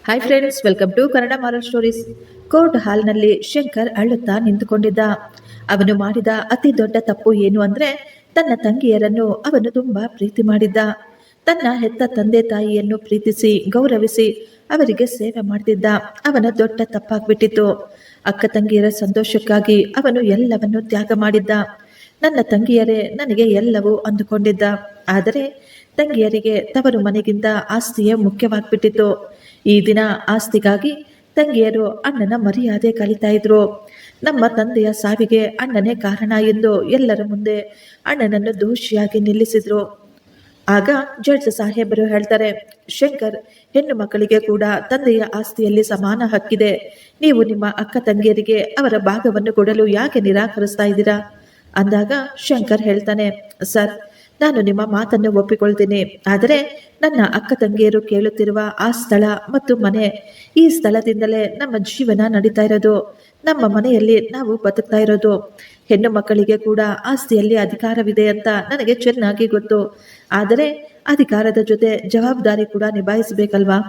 Hi friends, welcome to Kannada moral stories. Court ಹಾಲ್ನಲ್ಲಿ ಶಂಕರ್ ಅಳುತ್ತಾ ನಿಂತುಕೊಂಡಿದ್ದ. ಅವನು ಮಾಡಿದ ಅತಿ ದೊಡ್ಡ ತಪ್ಪು ಏನು ಅಂದ್ರೆ ತನ್ನ ತಂಗಿಯರನ್ನು ಅವನು ತುಂಬಾ ಪ್ರೀತಿ ಮಾಡಿದ್ದ. ತನ್ನ ಹೆತ್ತ ತಂದೆ ತಾಯಿಯನ್ನು ಪ್ರೀತಿಸಿ ಗೌರವಿಸಿ ಅವರಿಗೆ ಸೇವೆ ಮಾಡ್ತಿದ್ದ. ಅವನ ದೊಡ್ಡ ತಪ್ಪಾಗ್ಬಿಟ್ಟಿತ್ತು. ಅಕ್ಕ ತಂಗಿಯರ ಸಂತೋಷಕ್ಕಾಗಿ ಅವನು ಎಲ್ಲವನ್ನು ತ್ಯಾಗ ಮಾಡಿದ್ದ. ನನ್ನ ತಂಗಿಯರೇ ನನಗೆ ಎಲ್ಲವೂ ಅಂದುಕೊಂಡಿದ್ದ. ಆದರೆ ತಂಗಿಯರಿಗೆ ತವರು ಮನೆಗಿಂತ ಆಸ್ತಿಯೇ ಮುಖ್ಯವಾಗ್ಬಿಟ್ಟಿತ್ತು. ಈ ದಿನ ಆಸ್ತಿಗಾಗಿ ತಂಗಿಯರು ಅಣ್ಣನ ಮರ್ಯಾದೆ ಕಲಿತಾ ಇದ್ರು. ನಮ್ಮ ತಂದೆಯ ಸಾವಿಗೆ ಅಣ್ಣನೇ ಕಾರಣ ಎಂದು ಎಲ್ಲರ ಮುಂದೆ ಅಣ್ಣನನ್ನು ದೋಷಿಯಾಗಿ ನಿಲ್ಲಿಸಿದ್ರು. ಆಗ ಜಡ್ಜ್ ಸಾಹೇಬರು ಹೇಳ್ತಾರೆ, ಶಂಕರ್, ಹೆಣ್ಣು ಮಕ್ಕಳಿಗೆ ಕೂಡ ತಂದೆಯ ಆಸ್ತಿಯಲ್ಲಿ ಸಮಾನ ಹಕ್ಕಿದೆ. ನೀವು ನಿಮ್ಮ ಅಕ್ಕ ತಂಗಿಯರಿಗೆ ಅವರ ಭಾಗವನ್ನು ಕೊಡಲು ಯಾಕೆ ನಿರಾಕರಿಸ್ತಾ ಇದ್ದೀರಾ ಅಂದಾಗ ಶಂಕರ್ ಹೇಳ್ತಾನೆ, ಸರ್, ನಾನು ನಿಮ್ಮ ಮಾತನ್ನು ಒಪ್ಪಿಕೊಳ್ತೀನಿ. ಆದರೆ ನನ್ನ ಅಕ್ಕ ತಂಗಿಯರು ಕೇಳುತ್ತಿರುವ ಆ ಸ್ಥಳ ಮತ್ತು ಮನೆ, ಈ ಸ್ಥಳದಿಂದಲೇ ನಮ್ಮ ಜೀವನ ನಡೀತಾ ಇರೋದು. ನಮ್ಮ ಮನೆಯಲ್ಲಿ ನಾವು ಬದುಕ್ತಾ ಇರೋದು. ಹೆಣ್ಣು ಮಕ್ಕಳಿಗೆ ಕೂಡ ಆಸ್ತಿಯಲ್ಲಿ ಅಧಿಕಾರವಿದೆ ಅಂತ ನನಗೆ ಚೆನ್ನಾಗಿ ಗೊತ್ತು. ಆದರೆ ಅಧಿಕಾರದ ಜೊತೆ ಜವಾಬ್ದಾರಿ ಕೂಡ ನಿಭಾಯಿಸಬೇಕಲ್ವಾ?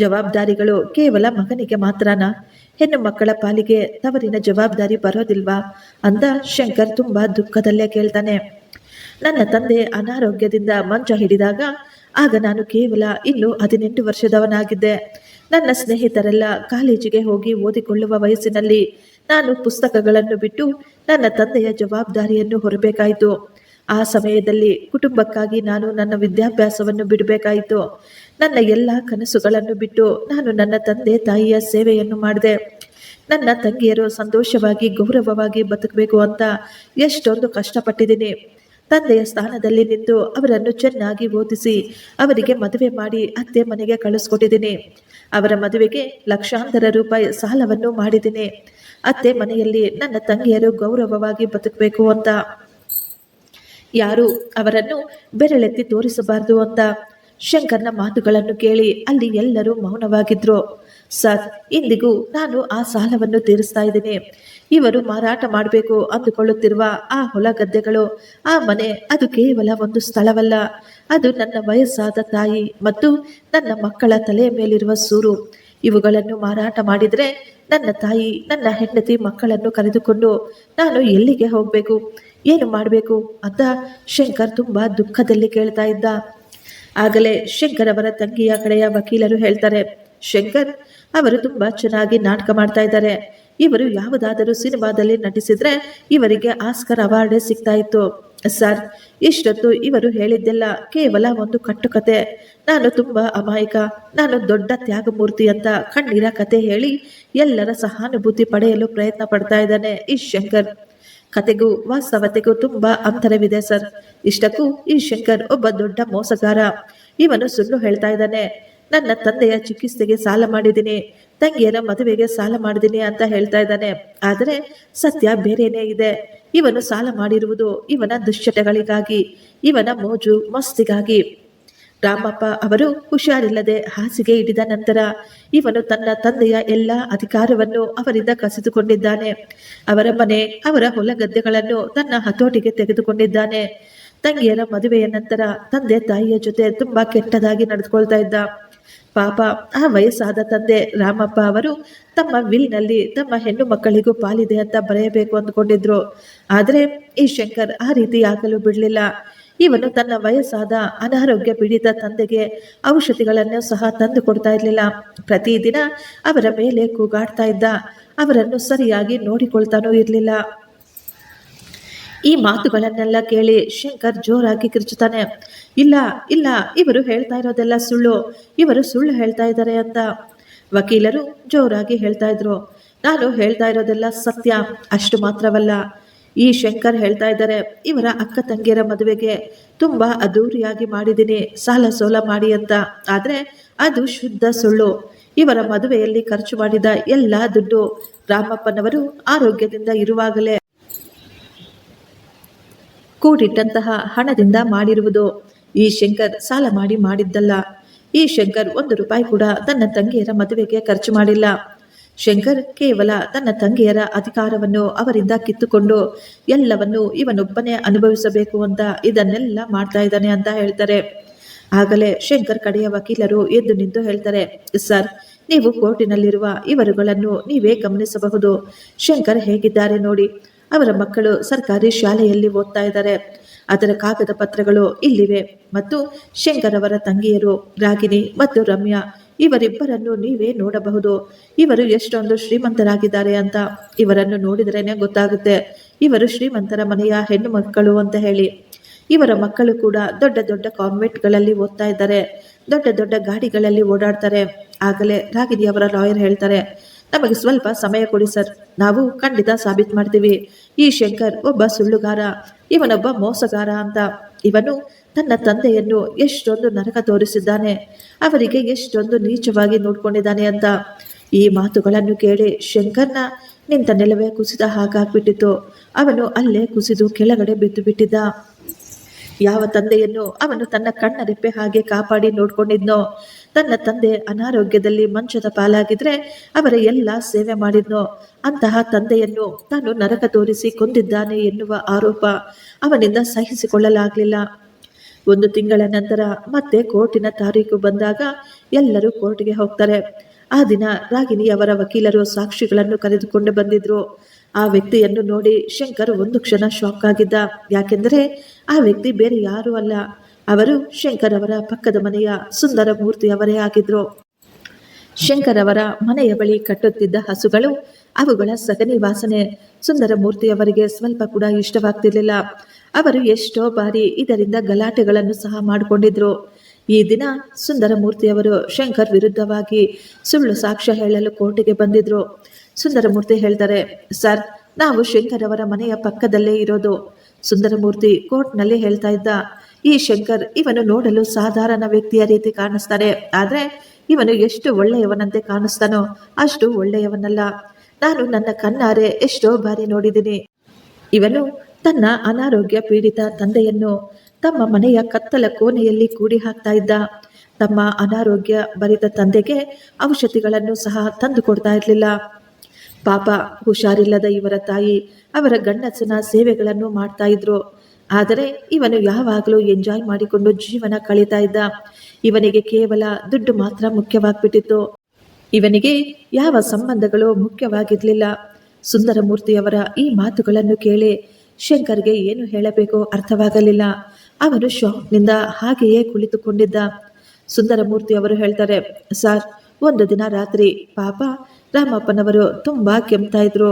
ಜವಾಬ್ದಾರಿಗಳು ಕೇವಲ ಮಗನಿಗೆ ಮಾತ್ರನಾ? ಹೆಣ್ಣು ಮಕ್ಕಳ ಪಾಲಿಗೆ ತವರಿನ ಜವಾಬ್ದಾರಿ ಬರೋದಿಲ್ವಾ ಅಂತ ಶಂಕರ್ ತುಂಬಾ ದುಃಖದಲ್ಲೇ ಕೇಳ್ತಾನೆ. ನನ್ನ ತಂದೆ ಅನಾರೋಗ್ಯದಿಂದ ಮಂಚ ಹಿಡಿದಾಗ ಆಗ ನಾನು ಕೇವಲ ಇನ್ನು 18 ವರ್ಷದವನಾಗಿದ್ದೆ. ನನ್ನ ಸ್ನೇಹಿತರೆಲ್ಲ ಕಾಲೇಜಿಗೆ ಹೋಗಿ ಓದಿಕೊಳ್ಳುವ ವಯಸ್ಸಿನಲ್ಲಿ ನಾನು ಪುಸ್ತಕಗಳನ್ನು ಬಿಟ್ಟು ನನ್ನ ತಂದೆಯ ಜವಾಬ್ದಾರಿಯನ್ನು ಹೊರಬೇಕಾಯಿತು. ಆ ಸಮಯದಲ್ಲಿ ಕುಟುಂಬಕ್ಕಾಗಿ ನಾನು ನನ್ನ ವಿದ್ಯಾಭ್ಯಾಸವನ್ನು ಬಿಡಬೇಕಾಯಿತು. ನನ್ನ ಎಲ್ಲ ಕನಸುಗಳನ್ನು ಬಿಟ್ಟು ನಾನು ನನ್ನ ತಂದೆ ತಾಯಿಯ ಸೇವೆಯನ್ನು ಮಾಡಿದೆ. ನನ್ನ ತಂಗಿಯರು ಸಂತೋಷವಾಗಿ ಗೌರವವಾಗಿ ಬದುಕಬೇಕು ಅಂತ ಎಷ್ಟೊಂದು ಕಷ್ಟಪಟ್ಟಿದ್ದೀನಿ. ತಂದೆಯ ಸ್ಥಾನದಲ್ಲಿ ನಿಂತು ಅವರನ್ನು ಚೆನ್ನಾಗಿ ಓದಿಸಿ ಅವರಿಗೆ ಮದುವೆ ಮಾಡಿ ಅತ್ತೆ ಮನೆಗೆ ಕಳಿಸ್ಕೊಟ್ಟಿದ್ದೀನಿ. ಅವರ ಮದುವೆಗೆ ಲಕ್ಷಾಂತರ ರೂಪಾಯಿ ಸಾಲವನ್ನು ಮಾಡಿದ್ದೀನಿ. ಅತ್ತೆ ಮನೆಯಲ್ಲಿ ನನ್ನ ತಂಗಿಯರು ಗೌರವವಾಗಿ ಬದುಕಬೇಕು ಅಂತ, ಯಾರು ಅವರನ್ನು ಬೆರಳೆತ್ತಿ ತೋರಿಸಬಾರದು ಅಂತ. ಶಂಕರ್ನ ಮಾತುಗಳನ್ನು ಕೇಳಿ ಅಲ್ಲಿ ಎಲ್ಲರೂ ಮೌನವಾಗಿದ್ರು. ಸರ್, ಇಂದಿಗೂ ನಾನು ಆ ಸಾಲವನ್ನು ತೀರಿಸ್ತಾ ಇದ್ದೀನಿ. ಇವರು ಮಾರಾಟ ಮಾಡಬೇಕು ಅಂದುಕೊಳ್ಳುತ್ತಿರುವ ಆ ಹೊಲ ಗದ್ದೆಗಳು, ಆ ಮನೆ, ಅದು ಕೇವಲ ಒಂದು ಸ್ಥಳವಲ್ಲ. ಅದು ನನ್ನ ವಯಸ್ಸಾದ ತಾಯಿ ಮತ್ತು ನನ್ನ ಮಕ್ಕಳ ತಲೆಯ ಮೇಲಿರುವ ಸೂರು. ಇವುಗಳನ್ನು ಮಾರಾಟ ಮಾಡಿದರೆ ನನ್ನ ತಾಯಿ, ನನ್ನ ಹೆಂಡತಿ, ಮಕ್ಕಳನ್ನು ಕರೆದುಕೊಂಡು ನಾನು ಎಲ್ಲಿಗೆ ಹೋಗಬೇಕು, ಏನು ಮಾಡಬೇಕು ಅಂತ ಶಂಕರ್ ತುಂಬಾ ದುಃಖದಲ್ಲಿ ಕೇಳ್ತಾ ಇದ್ದ. ಆಗಲೇ ಶಂಕರ್ ಅವರ ತಂಗಿಯ ಕಡೆಯ ವಕೀಲರು ಹೇಳ್ತಾರೆ, ಶಂಕರ್ ಅವರು ತುಂಬಾ ಚೆನ್ನಾಗಿ ನಾಟಕ ಮಾಡ್ತಾ ಇದ್ದಾರೆ. ಇವರು ಯಾವುದಾದರೂ ಸಿನಿಮಾದಲ್ಲಿ ನಟಿಸಿದ್ರೆ ಇವರಿಗೆ ಆಸ್ಕರ್ ಅವಾರ್ಡ್ ಸಿಗ್ತಾ ಇತ್ತು. ಸರ್, ಇಷ್ಟೊತ್ತು ಇವರು ಹೇಳಿದ್ದೆಲ್ಲ ಕೇವಲ ಒಂದು ಕಟ್ಟುಕತೆ. ನಾನು ತುಂಬಾ ಅಮಾಯಕ, ನಾನು ದೊಡ್ಡ ತ್ಯಾಗಮೂರ್ತಿ ಅಂತ ಕಣ್ಣೀರ ಕತೆ ಹೇಳಿ ಎಲ್ಲರ ಸಹಾನುಭೂತಿ ಪಡೆಯಲು ಪ್ರಯತ್ನ ಪಡ್ತಾ ಇದ್ದಾನೆ ಈ ಶಂಕರ್. ಕತೆಗೂ ವಾಸ್ತವತೆಗೂ ತುಂಬಾ ಅಂತರವಿದೆ ಸರ್. ಇಷ್ಟಕ್ಕೂ ಈ ಶಂಕರ್ ಒಬ್ಬ ದೊಡ್ಡ ಮೋಸಗಾರ. ಇವನು ಸುಳ್ಳು ಹೇಳ್ತಾ ಇದ್ದಾನೆ. ನನ್ನ ತಂದೆಯ ಚಿಕಿತ್ಸೆಗೆ ಸಾಲ ಮಾಡಿದ್ದೀನಿ, ತಂಗಿಯರ ಮದುವೆಗೆ ಸಾಲ ಮಾಡಿದ್ದೀನಿ ಅಂತ ಹೇಳ್ತಾ ಇದ್ದಾನೆ. ಆದರೆ ಸತ್ಯ ಬೇರೆನೇ ಇದೆ. ಇವನು ಸಾಲ ಮಾಡಿರುವುದು ಇವನ ದುಶ್ಚಟಗಳಿಗಾಗಿ, ಇವನ ಮೋಜು ಮಸ್ತಿಗಾಗಿ. ರಾಮಪ್ಪ ಅವರು ಹುಷಾರಿಲ್ಲದೆ ಹಾಸಿಗೆ ಹಿಡಿದ ನಂತರ ಇವನು ತನ್ನ ತಂದೆಯ ಎಲ್ಲ ಅಧಿಕಾರವನ್ನು ಅವರಿಂದ ಕಸಿದುಕೊಂಡಿದ್ದಾನೆ. ಅವರ ಮನೆ, ಅವರ ಹೊಲ ಗದ್ದೆಗಳನ್ನು ತನ್ನ ಹತೋಟಿಗೆ ತೆಗೆದುಕೊಂಡಿದ್ದಾನೆ. ತಂಗಿಯರ ಮದುವೆಯ ನಂತರ ತಂದೆ ತಾಯಿಯ ಜೊತೆ ತುಂಬಾ ಕೆಟ್ಟದಾಗಿ ನಡೆದುಕೊಳ್ತಾ ಇದ್ದ. ಪಾಪ ಆ ವಯಸ್ಸಾದ ತಂದೆ ರಾಮಪ್ಪ ಅವರು ತಮ್ಮ ವಿಲ್ನಲ್ಲಿ ತಮ್ಮ ಹೆಣ್ಣು ಮಕ್ಕಳಿಗೂ ಪಾಲಿದೆ ಅಂತ ಬರೆಯಬೇಕು ಅಂದ್ಕೊಂಡಿದ್ರು. ಆದರೆ ಈ ಶಂಕರ್ ಆ ರೀತಿ ಆಗಲು ಬಿಡಲಿಲ್ಲ. ಇವನು ತನ್ನ ವಯಸ್ಸಾದ ಅನಾರೋಗ್ಯ ಪೀಡಿತ ತಂದೆಗೆ ಔಷಧಿಗಳನ್ನು ಸಹ ತಂದು ಕೊಡ್ತಾ ಇರಲಿಲ್ಲ. ಪ್ರತಿದಿನ ಅವರ ಮೇಲೆ ಕೂಗಾಡ್ತಾ ಇದ್ದ. ಅವರನ್ನು ಸರಿಯಾಗಿ ನೋಡಿಕೊಳ್ತಾನೂ ಇರಲಿಲ್ಲ. ಈ ಮಾತುಗಳನ್ನೆಲ್ಲ ಕೇಳಿ ಶಂಕರ್ ಜೋರಾಗಿ ಕಿರ್ಚುತ್ತಾನೆ, ಇಲ್ಲ ಇಲ್ಲ, ಇವರು ಹೇಳ್ತಾ ಇರೋದೆಲ್ಲ ಸುಳ್ಳು, ಇವರು ಸುಳ್ಳು ಹೇಳ್ತಾ ಇದ್ದಾರೆ ಅಂತ. ವಕೀಲರು ಜೋರಾಗಿ ಹೇಳ್ತಾ ಇದ್ರು, ನಾನು ಹೇಳ್ತಾ ಇರೋದೆಲ್ಲ ಸತ್ಯ. ಅಷ್ಟು ಮಾತ್ರವಲ್ಲ, ಈ ಶಂಕರ್ ಹೇಳ್ತಾ ಇದ್ದಾರೆ ಇವರ ಅಕ್ಕ ತಂಗಿಯರ ಮದುವೆಗೆ ತುಂಬಾ ಅದ್ದೂರಿಯಾಗಿ ಮಾಡಿದ್ದೀನಿ ಸಾಲ ಸೋಲ ಮಾಡಿ ಅಂತ. ಆದ್ರೆ ಅದು ಶುದ್ಧ ಸುಳ್ಳು. ಇವರ ಮದುವೆಯಲ್ಲಿ ಖರ್ಚು ಮಾಡಿದ ಎಲ್ಲ ದುಡ್ಡು ರಾಮಪ್ಪನವರು ಆರೋಗ್ಯದಿಂದ ಇರುವಾಗಲೇ ಕೂಡಿಟ್ಟಂತಹ ಹಣದಿಂದ ಮಾಡಿರುವುದು. ಈ ಶಂಕರ್ ಸಾಲ ಮಾಡಿ ಮಾಡಿದ್ದಲ್ಲ. ಈ ಶಂಕರ್ 1 ರೂಪಾಯಿ ಕೂಡ ತನ್ನ ತಂಗಿಯರ ಮದುವೆಗೆ ಖರ್ಚು ಮಾಡಿಲ್ಲ. ಶಂಕರ್ ಕೇವಲ ತನ್ನ ತಂಗಿಯರ ಅಧಿಕಾರವನ್ನು ಅವರಿಂದ ಕಿತ್ತುಕೊಂಡು ಎಲ್ಲವನ್ನು ಇವನೊಬ್ಬನೇ ಅನುಭವಿಸಬೇಕು ಅಂತ ಇದನ್ನೆಲ್ಲ ಮಾಡ್ತಾ ಇದ್ದಾನೆ ಅಂತ ಹೇಳ್ತಾರೆ. ಆಗಲೇ ಶಂಕರ್ ಕಡೆಯ ವಕೀಲರು ಎದ್ದು ನಿಂತು ಹೇಳ್ತಾರೆ, ಸರ್, ನೀವು ಕೋರ್ಟಿನಲ್ಲಿರುವ ಇವರುಗಳನ್ನು ನೀವೇ ಗಮನಿಸಬಹುದು. ಶಂಕರ್ ಹೇಗಿದ್ದಾರೆ ನೋಡಿ. ಅವರ ಮಕ್ಕಳು ಸರ್ಕಾರಿ ಶಾಲೆಯಲ್ಲಿ ಓದ್ತಾ ಇದ್ದಾರೆ. ಅದರ ಕಾಗದ ಪತ್ರಗಳು ಇಲ್ಲಿವೆ. ಮತ್ತು ಶಂಕರ್ ಅವರ ತಂಗಿಯರು ರಾಗಿಣಿ ಮತ್ತು ರಮ್ಯಾ, ಇವರಿಬ್ಬರನ್ನು ನೀವೇ ನೋಡಬಹುದು. ಇವರು ಎಷ್ಟೊಂದು ಶ್ರೀಮಂತರಾಗಿದ್ದಾರೆ ಅಂತ ಇವರನ್ನು ನೋಡಿದ್ರೇನೆ ಗೊತ್ತಾಗುತ್ತೆ ಇವರು ಶ್ರೀಮಂತರ ಮನೆಯ ಹೆಣ್ಣು ಮಕ್ಕಳು ಅಂತ ಹೇಳಿ. ಇವರ ಮಕ್ಕಳು ಕೂಡ ದೊಡ್ಡ ದೊಡ್ಡ ಕಾನ್ವೆಂಟ್ಗಳಲ್ಲಿ ಓದ್ತಾ ಇದ್ದಾರೆ, ದೊಡ್ಡ ದೊಡ್ಡ ಗಾಡಿಗಳಲ್ಲಿ ಓಡಾಡ್ತಾರೆ. ಆಗಲೇ ರಾಗಿಣಿ ಅವರ ಲಾಯರ್ ಹೇಳ್ತಾರೆ, ನಮಗೆ ಸ್ವಲ್ಪ ಸಮಯ ಕೊಡಿ ಸರ್, ನಾವು ಖಂಡಿತ ಸಾಬೀತು ಮಾಡ್ತೀವಿ. ಈ ಶಂಕರ್ ಒಬ್ಬ ಸುಳ್ಳುಗಾರ, ಇವನೊಬ್ಬ ಮೋಸಗಾರ ಅಂತ. ಇವನು ತನ್ನ ತಂದೆಯನ್ನು ಎಷ್ಟೊಂದು ನರಕ ತೋರಿಸಿದ್ದಾನೆ, ಅವರಿಗೆ ಎಷ್ಟೊಂದು ನೀಚವಾಗಿ ನೋಡ್ಕೊಂಡಿದ್ದಾನೆ ಅಂತ. ಈ ಮಾತುಗಳನ್ನು ಕೇಳಿ ಶಂಕರ್ನ ನಿಂತ ನೆಲವೇ ಕುಸಿದ ಹಾಗಾಗ್ಬಿಟ್ಟಿತ್ತು. ಅವನು ಅಲ್ಲೇ ಕುಸಿದು ಕೆಳಗಡೆ ಬಿದ್ದು ಬಿಟ್ಟಿದ್ದ. ಯಾವ ತಂದೆಯನ್ನು ಅವನು ತನ್ನ ಕಣ್ಣ ರೆಪ್ಪೆ ಹಾಗೆ ಕಾಪಾಡಿ ನೋಡ್ಕೊಂಡಿದ್ನೋ, ತನ್ನ ತಂದೆ ಅನಾರೋಗ್ಯದಲ್ಲಿ ಮಂಚದ ಪಾಲಾಗಿದ್ರೆ ಅವರ ಎಲ್ಲ ಸೇವೆ ಮಾಡಿದ್ನೋ, ಅಂತಹ ತಂದೆಯನ್ನು ತಾನು ನರಕ ತೋರಿಸಿ ಕೊಂದಿದ್ದಾನೆ ಎನ್ನುವ ಆರೋಪ ಅವನಿಂದ ಸಹಿಸಿಕೊಳ್ಳಲಾಗಲಿಲ್ಲ. 1 ತಿಂಗಳ ನಂತರ ಮತ್ತೆ ಕೋರ್ಟಿನ ತಾರೀಕು ಬಂದಾಗ ಎಲ್ಲರೂ ಕೋರ್ಟ್ಗೆ ಹೋಗ್ತಾರೆ. ಆ ದಿನ ರಾಗಿಣಿ ಅವರ ವಕೀಲರು ಸಾಕ್ಷಿಗಳನ್ನು ಕರೆದುಕೊಂಡು ಬಂದಿದ್ರು. ಆ ವ್ಯಕ್ತಿಯನ್ನು ನೋಡಿ ಶಂಕರ್ ಒಂದು ಕ್ಷಣ ಶಾಕ್ ಆಗಿದ್ದ. ಯಾಕೆಂದರೆ ಆ ವ್ಯಕ್ತಿ ಬೇರೆ ಯಾರೂ ಅಲ್ಲ, ಅವರು ಶಂಕರ್ ಅವರ ಪಕ್ಕದ ಮನೆಯ ಸುಂದರ ಮೂರ್ತಿ ಅವರೇ ಆಗಿದ್ರು. ಶಂಕರ್ ಅವರ ಮನೆಯ ಬಳಿ ಕಟ್ಟುತ್ತಿದ್ದ ಹಸುಗಳು, ಅವುಗಳ ಸಗಣಿ ವಾಸನೆ ಸುಂದರ ಮೂರ್ತಿಯವರಿಗೆ ಸ್ವಲ್ಪ ಕೂಡ ಇಷ್ಟವಾಗ್ತಿರ್ಲಿಲ್ಲ. ಅವರು ಎಷ್ಟೋ ಬಾರಿ ಇದರಿಂದ ಗಲಾಟೆಗಳನ್ನು ಸಹ ಮಾಡಿಕೊಂಡಿದ್ರು. ಈ ದಿನ ಸುಂದರ ಮೂರ್ತಿಯವರು ಶಂಕರ್ ವಿರುದ್ಧವಾಗಿ ಸುಳ್ಳು ಸಾಕ್ಷ್ಯ ಹೇಳಲು ಕೋರ್ಟಿಗೆ ಬಂದಿದ್ರು. ಸುಂದರಮೂರ್ತಿ ಹೇಳ್ತಾರೆ, ಸರ್, ನಾವು ಶಂಕರ್ ಅವರ ಮನೆಯ ಪಕ್ಕದಲ್ಲೇ ಇರೋದು. ಸುಂದರಮೂರ್ತಿ ಕೋರ್ಟ್ನಲ್ಲಿ ಹೇಳ್ತಾ ಇದ್ದ, ಈ ಶಂಕರ್ ಇವನು ನೋಡಲು ಸಾಧಾರಣ ವ್ಯಕ್ತಿಯ ರೀತಿ ಕಾಣಿಸ್ತಾನೆ, ಆದ್ರೆ ಇವನು ಎಷ್ಟು ಒಳ್ಳೆಯವನಂತೆ ಕಾಣಿಸ್ತಾನೋ ಅಷ್ಟು ಒಳ್ಳೆಯವನಲ್ಲ. ನಾನು ನನ್ನ ಕಣ್ಣಾರೆ ಎಷ್ಟೋ ಬಾರಿ ನೋಡಿದ್ದೀನಿ. ಇವನು ತನ್ನ ಅನಾರೋಗ್ಯ ಪೀಡಿತ ತಂದೆಯನ್ನು ತಮ್ಮ ಮನೆಯ ಕತ್ತಲ ಕೋಣೆಯಲ್ಲಿ ಕೂಡಿ ಹಾಕ್ತಾ ಇದ್ದ. ತಮ್ಮ ಅನಾರೋಗ್ಯ ಭರಿತ ತಂದೆಗೆ ಔಷಧಿಗಳನ್ನು ಸಹ ತಂದು ಕೊಡ್ತಾ ಇರಲಿಲ್ಲ. ಪಾಪ, ಹುಷಾರಿಲ್ಲದ ಇವರ ತಾಯಿ ಅವರ ಗಂಡಸನ ಸೇವೆಗಳನ್ನು ಮಾಡ್ತಾ ಇದ್ರು. ಆದರೆ ಇವನು ಯಾವಾಗಲೂ ಎಂಜಾಯ್ ಮಾಡಿಕೊಂಡು ಜೀವನ ಕಳೀತಾ ಇದ್ದ. ಇವನಿಗೆ ಕೇವಲ ದುಡ್ಡು ಮಾತ್ರ ಮುಖ್ಯವಾಗ್ಬಿಟ್ಟಿತ್ತು. ಇವನಿಗೆ ಯಾವ ಸಂಬಂಧಗಳು ಮುಖ್ಯವಾಗಿರ್ಲಿಲ್ಲ. ಸುಂದರಮೂರ್ತಿಯವರ ಈ ಮಾತುಗಳನ್ನು ಕೇಳಿ ಶಂಕರ್ಗೆ ಏನು ಹೇಳಬೇಕೋ ಅರ್ಥವಾಗಲಿಲ್ಲ. ಅವನು ಶಾಕ್ನಿಂದ ಹಾಗೆಯೇ ಕುಳಿತುಕೊಂಡಿದ್ದ. ಸುಂದರಮೂರ್ತಿ ಅವರು ಹೇಳ್ತಾರೆ, ಸರ್, ಒಂದು ದಿನ ರಾತ್ರಿ ಪಾಪ ರಾಮಪ್ಪನವರು ತುಂಬಾ ಕೆಮ್ತಾ ಇದ್ರು.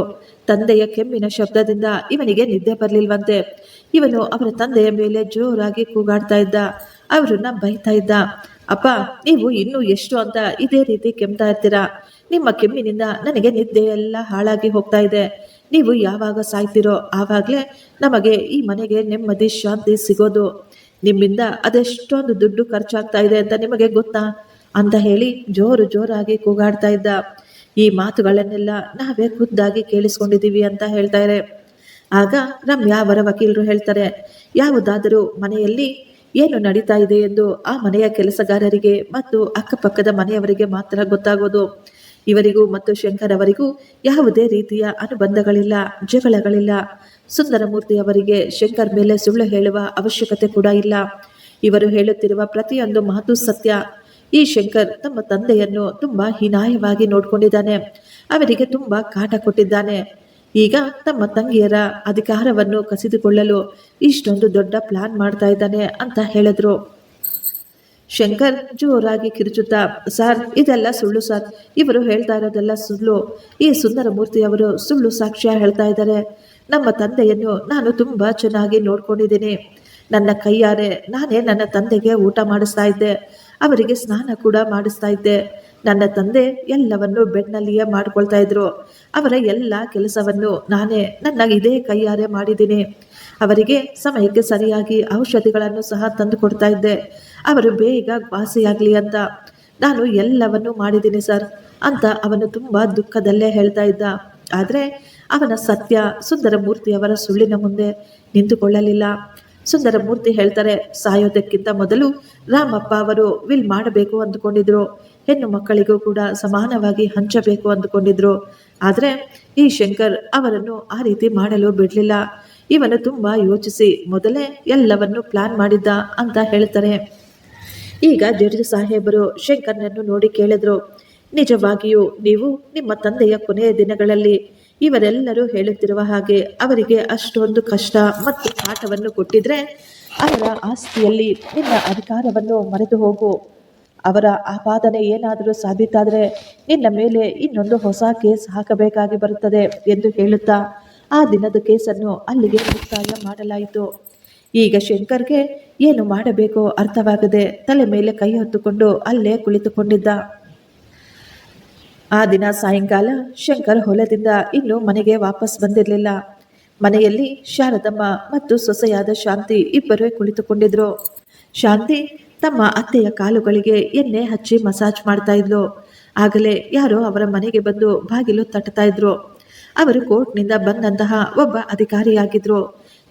ತಂದೆಯ ಕೆಮ್ಮಿನ ಶಬ್ದದಿಂದ ಇವನಿಗೆ ನಿದ್ದೆ ಬರಲಿಲ್ವಂತೆ. ಇವನು ಅವರ ತಂದೆಯ ಮೇಲೆ ಜೋರಾಗಿ ಕೂಗಾಡ್ತಾ ಇದ್ದ. ಅವರನ್ನ ಬೈತಾ ಇದ್ದ, ಅಪ್ಪ, ನೀವು ಇನ್ನೂ ಎಷ್ಟು ಅಂತ ಇದೇ ರೀತಿ ಕೆಮ್ತಾ ಇರ್ತೀರಾ? ನಿಮ್ಮ ಕೆಮ್ಮಿನಿಂದ ನನಗೆ ನಿದ್ದೆ ಎಲ್ಲ ಹಾಳಾಗಿ ಹೋಗ್ತಾ ಇದೆ. ನೀವು ಯಾವಾಗ ಸಾಯ್ತಿರೋ ಆವಾಗಲೇ ನಮಗೆ ಈ ಮನೆಗೆ ನೆಮ್ಮದಿ ಶಾಂತಿ ಸಿಗೋದು. ನಿಮ್ಮಿಂದ ಅದೆಷ್ಟೊಂದು ದುಡ್ಡು ಖರ್ಚಾಗ್ತಾ ಇದೆ ಅಂತ ನಿಮಗೆ ಗೊತ್ತಾ ಅಂತ ಹೇಳಿ ಜೋರಾಗಿ ಕೂಗಾಡ್ತಾ ಇದ್ದ. ಈ ಮಾತುಗಳನ್ನೆಲ್ಲ ನಾವೇ ಖುದ್ದಾಗಿ ಕೇಳಿಸ್ಕೊಂಡಿದ್ದೀವಿ ಅಂತ ಹೇಳ್ತಾರೆ. ಆಗ ರಮ್ಯಾ ಅವರ ವಕೀಲರು ಹೇಳ್ತಾರೆ, ಯಾವುದಾದರೂ ಮನೆಯಲ್ಲಿ ಏನು ನಡೀತಾ ಇದೆ ಎಂದು ಆ ಮನೆಯ ಕೆಲಸಗಾರರಿಗೆ ಮತ್ತು ಅಕ್ಕಪಕ್ಕದ ಮನೆಯವರಿಗೆ ಮಾತ್ರ ಗೊತ್ತಾಗೋದು. ಇವರಿಗೂ ಮತ್ತು ಶಂಕರ್ ಅವರಿಗೂ ಯಾವುದೇ ರೀತಿಯ ಅನುಬಂಧಗಳಿಲ್ಲ, ಜಗಳಗಳಿಲ್ಲ. ಸುಂದರಮೂರ್ತಿ ಅವರಿಗೆ ಶಂಕರ್ ಮೇಲೆ ಸುಳ್ಳು ಹೇಳುವ ಅವಶ್ಯಕತೆ ಕೂಡ ಇಲ್ಲ. ಇವರು ಹೇಳುತ್ತಿರುವ ಪ್ರತಿಯೊಂದು ಮಾತು ಸತ್ಯ. ಈ ಶಂಕರ್ ತಮ್ಮ ತಂದೆಯನ್ನು ತುಂಬಾ ಹೀನಾಯವಾಗಿ ನೋಡ್ಕೊಂಡಿದ್ದಾನೆ. ಅವರಿಗೆ ತುಂಬಾ ಕಾಟ ಕೊಟ್ಟಿದ್ದಾನೆ. ಈಗ ತಮ್ಮ ತಂಗಿಯರ ಅಧಿಕಾರವನ್ನು ಕಸಿದುಕೊಳ್ಳಲು ಇಷ್ಟೊಂದು ದೊಡ್ಡ ಪ್ಲಾನ್ ಮಾಡ್ತಾ ಇದ್ದಾನೆ ಅಂತ ಹೇಳಿದ್ರು. ಶಂಕರ್ ಜೋರಾಗಿ ಕಿರುಚುತ್ತಾ, ಸರ್, ಇದೆಲ್ಲ ಸುಳ್ಳು ಸರ್, ಇವರು ಹೇಳ್ತಾ ಇರೋದೆಲ್ಲ ಸುಳ್ಳು. ಈ ಸುಂದರಮೂರ್ತಿಯವರು ಸುಳ್ಳು ಸಾಕ್ಷ್ಯ ಹೇಳ್ತಾ ಇದ್ದಾರೆ. ನಮ್ಮ ತಂದೆಯನ್ನು ನಾನು ತುಂಬಾ ಚೆನ್ನಾಗಿ ನೋಡ್ಕೊಂಡಿದ್ದೀನಿ. ನನ್ನ ಕೈಯಾರೆ ನಾನೇ ನನ್ನ ತಂದೆಗೆ ಊಟ ಮಾಡಿಸ್ತಾ ಇದ್ದೆ, ಅವರಿಗೆ ಸ್ನಾನ ಕೂಡ ಮಾಡಿಸ್ತಾ ಇದ್ದೆ. ನನ್ನ ತಂದೆ ಎಲ್ಲವನ್ನು ಬೆಡ್ನಲ್ಲಿಯೇ ಮಾಡ್ಕೊಳ್ತಾ ಇದ್ರು. ಅವರ ಎಲ್ಲ ಕೆಲಸವನ್ನು ನಾನೇ ನನ್ನ ಇದೇ ಕೈಯಾರೆ ಮಾಡಿದ್ದೀನಿ. ಅವರಿಗೆ ಸಮಯಕ್ಕೆ ಸರಿಯಾಗಿ ಔಷಧಿಗಳನ್ನು ಸಹ ತಂದು ಕೊಡ್ತಾ ಇದ್ದೆ, ಅವರು ಬೇಗ ವಾಸಿಯಾಗಲಿ ಅಂತ. ನಾನು ಎಲ್ಲವನ್ನು ಮಾಡಿದ್ದೀನಿ ಸರ್ ಅಂತ ಅವನು ತುಂಬ ದುಃಖದಲ್ಲೇ ಹೇಳ್ತಾ ಇದ್ದ. ಆದರೆ ಅವನ ಸತ್ಯ ಸುಂದರಮೂರ್ತಿಯವರ ಸುಳ್ಳಿನ ಮುಂದೆ ನಿಂತುಕೊಳ್ಳಲಿಲ್ಲ. ಸುಂದರಮೂರ್ತಿ ಹೇಳ್ತಾರೆ, ಸಾಯೋದಕ್ಕಿಂತ ಮೊದಲು ರಾಮಪ್ಪ ಅವರು ವಿಲ್ ಮಾಡಬೇಕು ಅಂದುಕೊಂಡಿದ್ರು. ಹೆಣ್ಣು ಮಕ್ಕಳಿಗೂ ಕೂಡ ಸಮಾನವಾಗಿ ಹಂಚಬೇಕು ಅಂದುಕೊಂಡಿದ್ರು. ಆದರೆ ಈ ಶಂಕರ್ ಅವರನ್ನು ಆ ರೀತಿ ಮಾಡಲು ಬಿಡಲಿಲ್ಲ. ಇವನು ತುಂಬ ಯೋಚಿಸಿ ಮೊದಲೇ ಎಲ್ಲವನ್ನು ಪ್ಲಾನ್ ಮಾಡಿದ್ದ ಅಂತ ಹೇಳ್ತಾರೆ. ಈಗ ಜಡ್ಜ್ ಸಾಹೇಬರು ಶಂಕರ್ನನ್ನು ನೋಡಿ ಕೇಳಿದ್ರು, ನಿಜವಾಗಿಯೂ ನೀವು ನಿಮ್ಮ ತಂದೆಯ ಕೊನೆಯ ದಿನಗಳಲ್ಲಿ ಇವರೆಲ್ಲರೂ ಹೇಳುತ್ತಿರುವ ಹಾಗೆ ಅವರಿಗೆ ಅಷ್ಟೊಂದು ಕಷ್ಟ ಮತ್ತು ಪಾಠವನ್ನು ಕೊಟ್ಟಿದ್ರೆ ಅವರ ಆಸ್ತಿಯಲ್ಲಿ ನಿನ್ನ ಅಧಿಕಾರವನ್ನು ಮರೆತು ಹೋಗು. ಅವರ ಆಪಾದನೆ ಏನಾದರೂ ಸಾಬೀತಾದರೆ ನಿನ್ನ ಮೇಲೆ ಇನ್ನೊಂದು ಹೊಸ ಕೇಸ್ ಹಾಕಬೇಕಾಗಿ ಬರುತ್ತದೆ ಎಂದು ಹೇಳುತ್ತಾ ಆ ದಿನದ ಕೇಸನ್ನು ಅಲ್ಲಿಗೆ ಮುಕ್ತಾಯ ಮಾಡಲಾಯಿತು. ಈಗ ಶಂಕರ್ಗೆ ಏನು ಮಾಡಬೇಕೋ ಅರ್ಥವಾಗದೆ ತಲೆ ಮೇಲೆ ಕೈ ಹೊತ್ತುಕೊಂಡು ಅಲ್ಲೇ ಕುಳಿತುಕೊಂಡಿದ್ದ. ಆ ದಿನ ಸಾಯಂಕಾಲ ಶಂಕರ್ ಹೊಲದಿಂದ ಇನ್ನೂ ಮನೆಗೆ ವಾಪಸ್ ಬಂದಿರಲಿಲ್ಲ. ಮನೆಯಲ್ಲಿ ಶಾರದಮ್ಮ ಮತ್ತು ಸೊಸೆಯಾದ ಶಾಂತಿ ಇಬ್ಬರೇ ಕುಳಿತುಕೊಂಡಿದ್ರು. ಶಾಂತಿ ತಮ್ಮ ಅತ್ತೆಯ ಕಾಲುಗಳಿಗೆ ಎಣ್ಣೆ ಹಚ್ಚಿ ಮಸಾಜ್ ಮಾಡ್ತಾ ಇದ್ಲು. ಆಗಲೇ ಯಾರೋ ಅವರ ಮನೆಗೆ ಬಂದು ಬಾಗಿಲು ತಟ್ಟತಾ ಇದ್ರು. ಅವರು ಕೋರ್ಟ್ನಿಂದ ಬಂದಂತಹ ಒಬ್ಬ ಅಧಿಕಾರಿಯಾಗಿದ್ರು.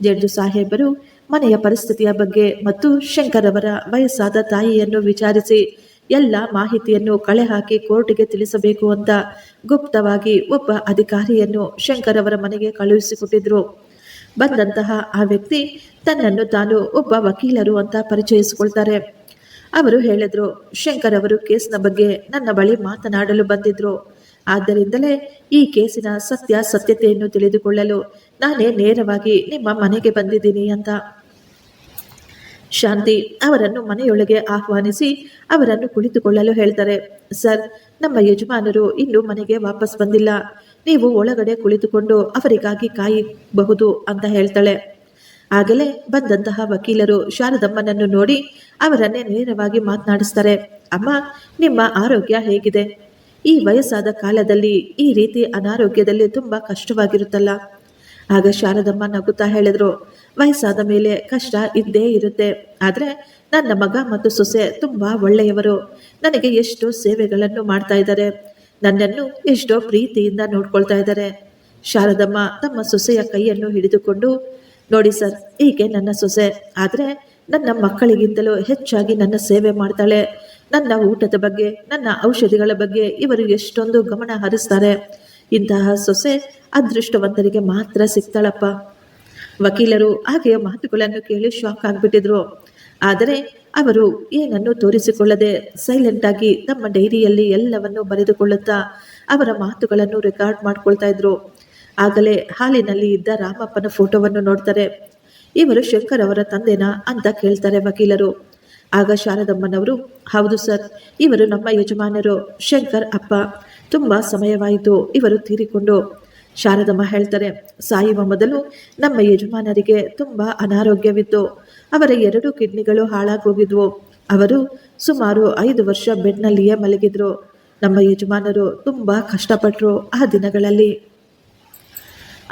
ಜಡ್ಜು ಸಾಹೇಬರು ಮನೆಯ ಪರಿಸ್ಥಿತಿಯ ಬಗ್ಗೆ ಮತ್ತು ಶಂಕರ್ ಅವರ ವಯಸ್ಸಾದ ತಾಯಿಯನ್ನು ವಿಚಾರಿಸಿ ಎಲ್ಲ ಮಾಹಿತಿಯನ್ನು ಕಳೆ ಹಾಕಿ ಕೋರ್ಟಿಗೆ ತಿಳಿಸಬೇಕು ಅಂತ ಗುಪ್ತವಾಗಿ ಒಬ್ಬ ಅಧಿಕಾರಿಯನ್ನು ಶಂಕರ್ ಅವರ ಮನೆಗೆ ಕಳುಹಿಸಿಕೊಟ್ಟಿದ್ರು. ಬಂದಂತಹ ಆ ವ್ಯಕ್ತಿ ತನ್ನನ್ನು ತಾನು ಒಬ್ಬ ವಕೀಲರು ಅಂತ ಪರಿಚಯಿಸಿಕೊಳ್ತಾರೆ. ಅವರು ಹೇಳಿದ್ರು, ಶಂಕರ್ ಅವರು ಕೇಸ್ನ ಬಗ್ಗೆ ನನ್ನ ಬಳಿ ಮಾತನಾಡಲು ಬಂದಿದ್ರು. ಆದ್ದರಿಂದಲೇ ಈ ಕೇಸಿನ ಸತ್ಯತೆಯನ್ನು ತಿಳಿದುಕೊಳ್ಳಲು ನಾನೇ ನೇರವಾಗಿ ನಿಮ್ಮ ಮನೆಗೆ ಬಂದಿದ್ದೀನಿ ಅಂತ. ಶಾಂತಿ ಅವರನ್ನು ಮನೆಯೊಳಗೆ ಆಹ್ವಾನಿಸಿ ಅವರನ್ನು ಕುಳಿತುಕೊಳ್ಳಲು ಹೇಳ್ತಾರೆ. ಸರ್, ನಮ್ಮ ಯಜಮಾನರು ಇನ್ನೂ ಮನೆಗೆ ವಾಪಸ್ ಬಂದಿಲ್ಲ. ನೀವು ಒಳಗಡೆ ಕುಳಿತುಕೊಂಡು ಅವರಿಗಾಗಿ ಕಾಯಬಹುದು ಅಂತ ಹೇಳ್ತಾಳೆ. ಆಗಲೇ ಬಂದಂತಹ ವಕೀಲರು ಶಾರದಮ್ಮನನ್ನು ನೋಡಿ ಅವರನ್ನೇ ನೇರವಾಗಿ ಮಾತನಾಡಿಸ್ತಾರೆ. ಅಮ್ಮ, ನಿಮ್ಮ ಆರೋಗ್ಯ ಹೇಗಿದೆ? ಈ ವಯಸ್ಸಾದ ಕಾಲದಲ್ಲಿ ಈ ರೀತಿ ಅನಾರೋಗ್ಯದಲ್ಲಿ ತುಂಬ ಕಷ್ಟವಾಗಿರುತ್ತಲ್ಲ. ಆಗ ಶಾರದಮ್ಮ ನಗುತ್ತಾ ಹೇಳಿದ್ರು, ವಯಸ್ಸಾದ ಮೇಲೆ ಕಷ್ಟ ಇದ್ದೇ ಇರುತ್ತೆ. ಆದರೆ ನನ್ನ ಮಗ ಮತ್ತು ಸೊಸೆ ತುಂಬ ಒಳ್ಳೆಯವರು. ನನಗೆ ಎಷ್ಟೋ ಸೇವೆಗಳನ್ನು ಮಾಡ್ತಾ ಇದ್ದಾರೆ. ನನ್ನನ್ನು ಎಷ್ಟೋ ಪ್ರೀತಿಯಿಂದ ನೋಡ್ಕೊಳ್ತಾ ಇದ್ದಾರೆ. ಶಾರದಮ್ಮ ತಮ್ಮ ಸೊಸೆಯ ಕೈಯನ್ನು ಹಿಡಿದುಕೊಂಡು, ನೋಡಿ ಸರ್, ಹೀಗೆ ನನ್ನ ಸೊಸೆ, ಆದರೆ ನನ್ನ ಮಕ್ಕಳಿಗಿಂತಲೂ ಹೆಚ್ಚಾಗಿ ನನ್ನ ಸೇವೆ ಮಾಡ್ತಾಳೆ. ನನ್ನ ಊಟದ ಬಗ್ಗೆ, ನನ್ನ ಔಷಧಿಗಳ ಬಗ್ಗೆ ಇವರು ಎಷ್ಟೊಂದು ಗಮನ ಹರಿಸ್ತಾರೆ. ಇಂತಹ ಸೊಸೆ ಅದೃಷ್ಟವಂತರಿಗೆ ಮಾತ್ರ ಸಿಗ್ತಾಳಪ್ಪ. ವಕೀಲರು ಆಕೆಯ ಮಾತುಗಳನ್ನು ಕೇಳಿ ಶಾಕ್ ಆಗಿಬಿಟ್ಟಿದ್ರು. ಆದರೆ ಅವರು ಏನನ್ನು ತೋರಿಸಿಕೊಳ್ಳದೆ ಸೈಲೆಂಟ್ ಆಗಿ ತಮ್ಮ ಡೈರಿಯಲ್ಲಿ ಎಲ್ಲವನ್ನು ಬರೆದುಕೊಳ್ಳುತ್ತಾ ಅವರ ಮಾತುಗಳನ್ನು ರೆಕಾರ್ಡ್ ಮಾಡ್ಕೊಳ್ತಾ ಇದ್ರು. ಆಗಲೇ ಹಾಲಿನಲ್ಲಿ ಇದ್ದ ರಾಮಪ್ಪನ ಫೋಟೋವನ್ನು ನೋಡ್ತಾರೆ. ಇವರು ಶಂಕರ್ ಅವರ ತಂದೆನಾ ಅಂತ ಕೇಳ್ತಾರೆ ವಕೀಲರು. ಆಗ ಶಾರದಮ್ಮನವರು, ಹೌದು ಸರ್, ಇವರು ನಮ್ಮ ಯಜಮಾನರು, ಶಂಕರ್ ಅಪ್ಪ. ತುಂಬ ಸಮಯವಾಯಿತು ಇವರು ತೀರಿಕೊಂಡು. ಶಾರದಮ್ಮ ಹೇಳ್ತಾರೆ, ಸಾಯುವ ಮೊದಲು ನಮ್ಮ ಯಜಮಾನರಿಗೆ ತುಂಬ ಅನಾರೋಗ್ಯವಿತ್ತು. ಅವರ 2 ಕಿಡ್ನಿಗಳು ಹಾಳಾಗೋಗಿದ್ವು. ಅವರು ಸುಮಾರು 5 ವರ್ಷ ಬೆಡ್ನಲ್ಲಿಯೇ ಮಲಗಿದ್ರು. ನಮ್ಮ ಯಜಮಾನರು ತುಂಬ ಕಷ್ಟಪಟ್ಟರು ಆ ದಿನಗಳಲ್ಲಿ.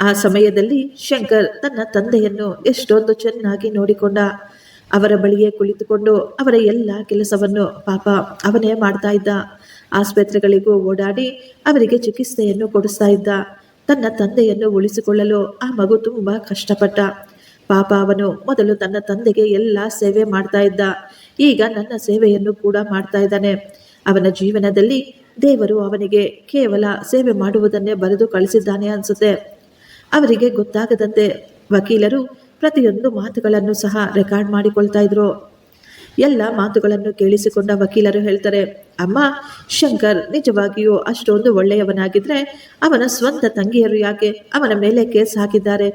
ಆ ಸಮಯದಲ್ಲಿ ಶಂಕರ್ ತನ್ನ ತಂದೆಯನ್ನು ಎಷ್ಟೊಂದು ಚೆನ್ನಾಗಿ ನೋಡಿಕೊಂಡ. ಅವರ ಬಳಿಯೇ ಕುಳಿತುಕೊಂಡು ಅವರ ಎಲ್ಲ ಕೆಲಸವನ್ನು ಪಾಪ ಅವನೇ ಮಾಡ್ತಾ ಇದ್ದ. ಆಸ್ಪತ್ರೆಗಳಿಗೂ ಓಡಾಡಿ ಅವರಿಗೆ ಚಿಕಿತ್ಸೆಯನ್ನು ಕೊಡಿಸ್ತಾ ಇದ್ದ. ತನ್ನ ತಂದೆಯನ್ನು ಉಳಿಸಿಕೊಳ್ಳಲು ಆ ಮಗು ತುಂಬ ಕಷ್ಟಪಟ್ಟ. ಪಾಪ ಅವನು ಮೊದಲು ತನ್ನ ತಂದೆಗೆ ಎಲ್ಲ ಸೇವೆ ಮಾಡ್ತಾ ಇದ್ದ. ಈಗ ನನ್ನ ಸೇವೆಯನ್ನು ಕೂಡ ಮಾಡ್ತಾ ಇದ್ದಾನೆ. ಅವನ ಜೀವನದಲ್ಲಿ ದೇವರು ಅವನಿಗೆ ಕೇವಲ ಸೇವೆ ಮಾಡುವುದನ್ನೇ ಬರೆದು ಕಳಿಸಿದ್ದಾನೆ ಅನಿಸುತ್ತೆ. ಅವರಿಗೆ ಗೊತ್ತಾಗದಂತೆ ವಕೀಲರು ಪ್ರತಿಯೊಂದು ಮಾತುಗಳನ್ನು ಸಹ ರೆಕಾರ್ಡ್ ಮಾಡಿಕೊಳ್ತಾ ಇದ್ರು. ಎಲ್ಲ ಮಾತುಗಳನ್ನು ಕೇಳಿಸಿಕೊಂಡ ವಕೀಲರು ಹೇಳ್ತಾರೆ, ಅಮ್ಮ, ಶಂಕರ್ ನಿಜವಾಗಿಯೂ ಅಷ್ಟೊಂದು ಒಳ್ಳೆಯವನಾಗಿದ್ರೆ ಅವನ ಸ್ವಂತ ತಂಗಿಯರು ಯಾಕೆ ಅವನ ಮೇಲೆ ಕೇಸ್ ಹಾಕಿದ್ದಾರೆ?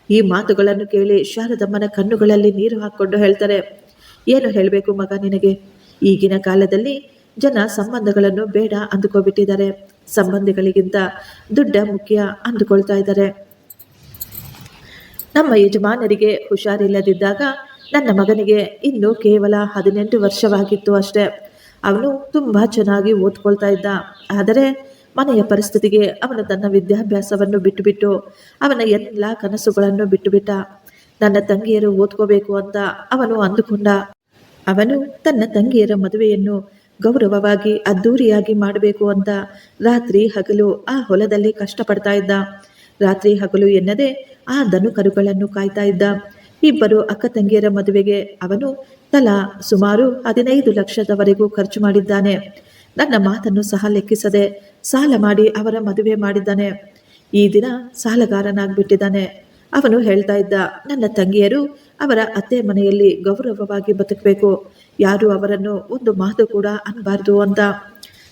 ಈ ಮಾತುಗಳನ್ನು ಕೇಳಿ ಶಾರದಮ್ಮನ ಕಣ್ಣುಗಳಲ್ಲಿ ನೀರು ಹಾಕ್ಕೊಂಡು ಹೇಳ್ತಾರೆ, ಏನು ಹೇಳಬೇಕು ಮಗ ನಿನಗೆ? ಈಗಿನ ಕಾಲದಲ್ಲಿ ಜನ ಸಂಬಂಧಗಳನ್ನು ಬೇಡ ಅಂದುಕೊಬಿಟ್ಟಿದ್ದಾರೆ. ಸಂಬಂಧಿಗಳಿಗಿಂತ ದುಡ್ಡ ಮುಖ್ಯ ಅಂದುಕೊಳ್ತಾ ಇದ್ದಾರೆ. ನಮ್ಮ ಯಜಮಾನರಿಗೆ ಹುಷಾರಿಲ್ಲದಿದ್ದಾಗ ನನ್ನ ಮಗನಿಗೆ ಇನ್ನೂ ಕೇವಲ 18 ವರ್ಷವಾಗಿತ್ತು ಅಷ್ಟೆ. ಅವನು ತುಂಬ ಚೆನ್ನಾಗಿ ಓದ್ಕೊಳ್ತಾ ಇದ್ದ. ಆದರೆ ಮನೆಯ ಪರಿಸ್ಥಿತಿಗೆ ಅವನು ತನ್ನ ವಿದ್ಯಾಭ್ಯಾಸವನ್ನು ಬಿಟ್ಟುಬಿಟ್ಟು ಅವನ ಎಲ್ಲ ಕನಸುಗಳನ್ನು ಬಿಟ್ಟುಬಿಟ್ಟ. ನನ್ನ ತಂಗಿಯರು ಓದ್ಕೋಬೇಕು ಅಂತ ಅವನು ಅಂದುಕೊಂಡ. ಅವನು ತನ್ನ ತಂಗಿಯರ ಮದುವೆಯನ್ನು ಗೌರವವಾಗಿ ಅದ್ದೂರಿಯಾಗಿ ಮಾಡಬೇಕು ಅಂತ ರಾತ್ರಿ ಹಗಲು ಆ ಹೊಲದಲ್ಲಿ ಕಷ್ಟಪಡ್ತಾ ಇದ್ದ. ರಾತ್ರಿ ಹಗಲು ಎನ್ನದೆ ಆ ದನು ಕರುಗಳನ್ನು ಕಾಯ್ತಾ ಇದ್ದ. ಇಬ್ಬರು ಅಕ್ಕ ತಂಗಿಯರ ಮದುವೆಗೆ ಅವನು ತಲಾ ಸುಮಾರು 15 ಲಕ್ಷದವರೆಗೂ ಖರ್ಚು ಮಾಡಿದ್ದಾನೆ. ನನ್ನ ಮಾತನ್ನು ಸಹ ಲೆಕ್ಕಿಸದೆ ಸಾಲ ಮಾಡಿ ಅವರ ಮದುವೆ ಮಾಡಿದ್ದಾನೆ. ಈ ದಿನ ಸಾಲಗಾರನಾಗ್ಬಿಟ್ಟಿದ್ದಾನೆ. ಅವನು ಹೇಳ್ತಾ ಇದ್ದ, ನನ್ನ ತಂಗಿಯರು ಅವರ ಅತ್ತೆ ಮನೆಯಲ್ಲಿ ಗೌರವವಾಗಿ ಬದುಕಬೇಕು, ಯಾರು ಅವರನ್ನು ಒಂದು ಮಾತು ಕೂಡ ಅನ್ಬಾರ್ದು ಅಂತ.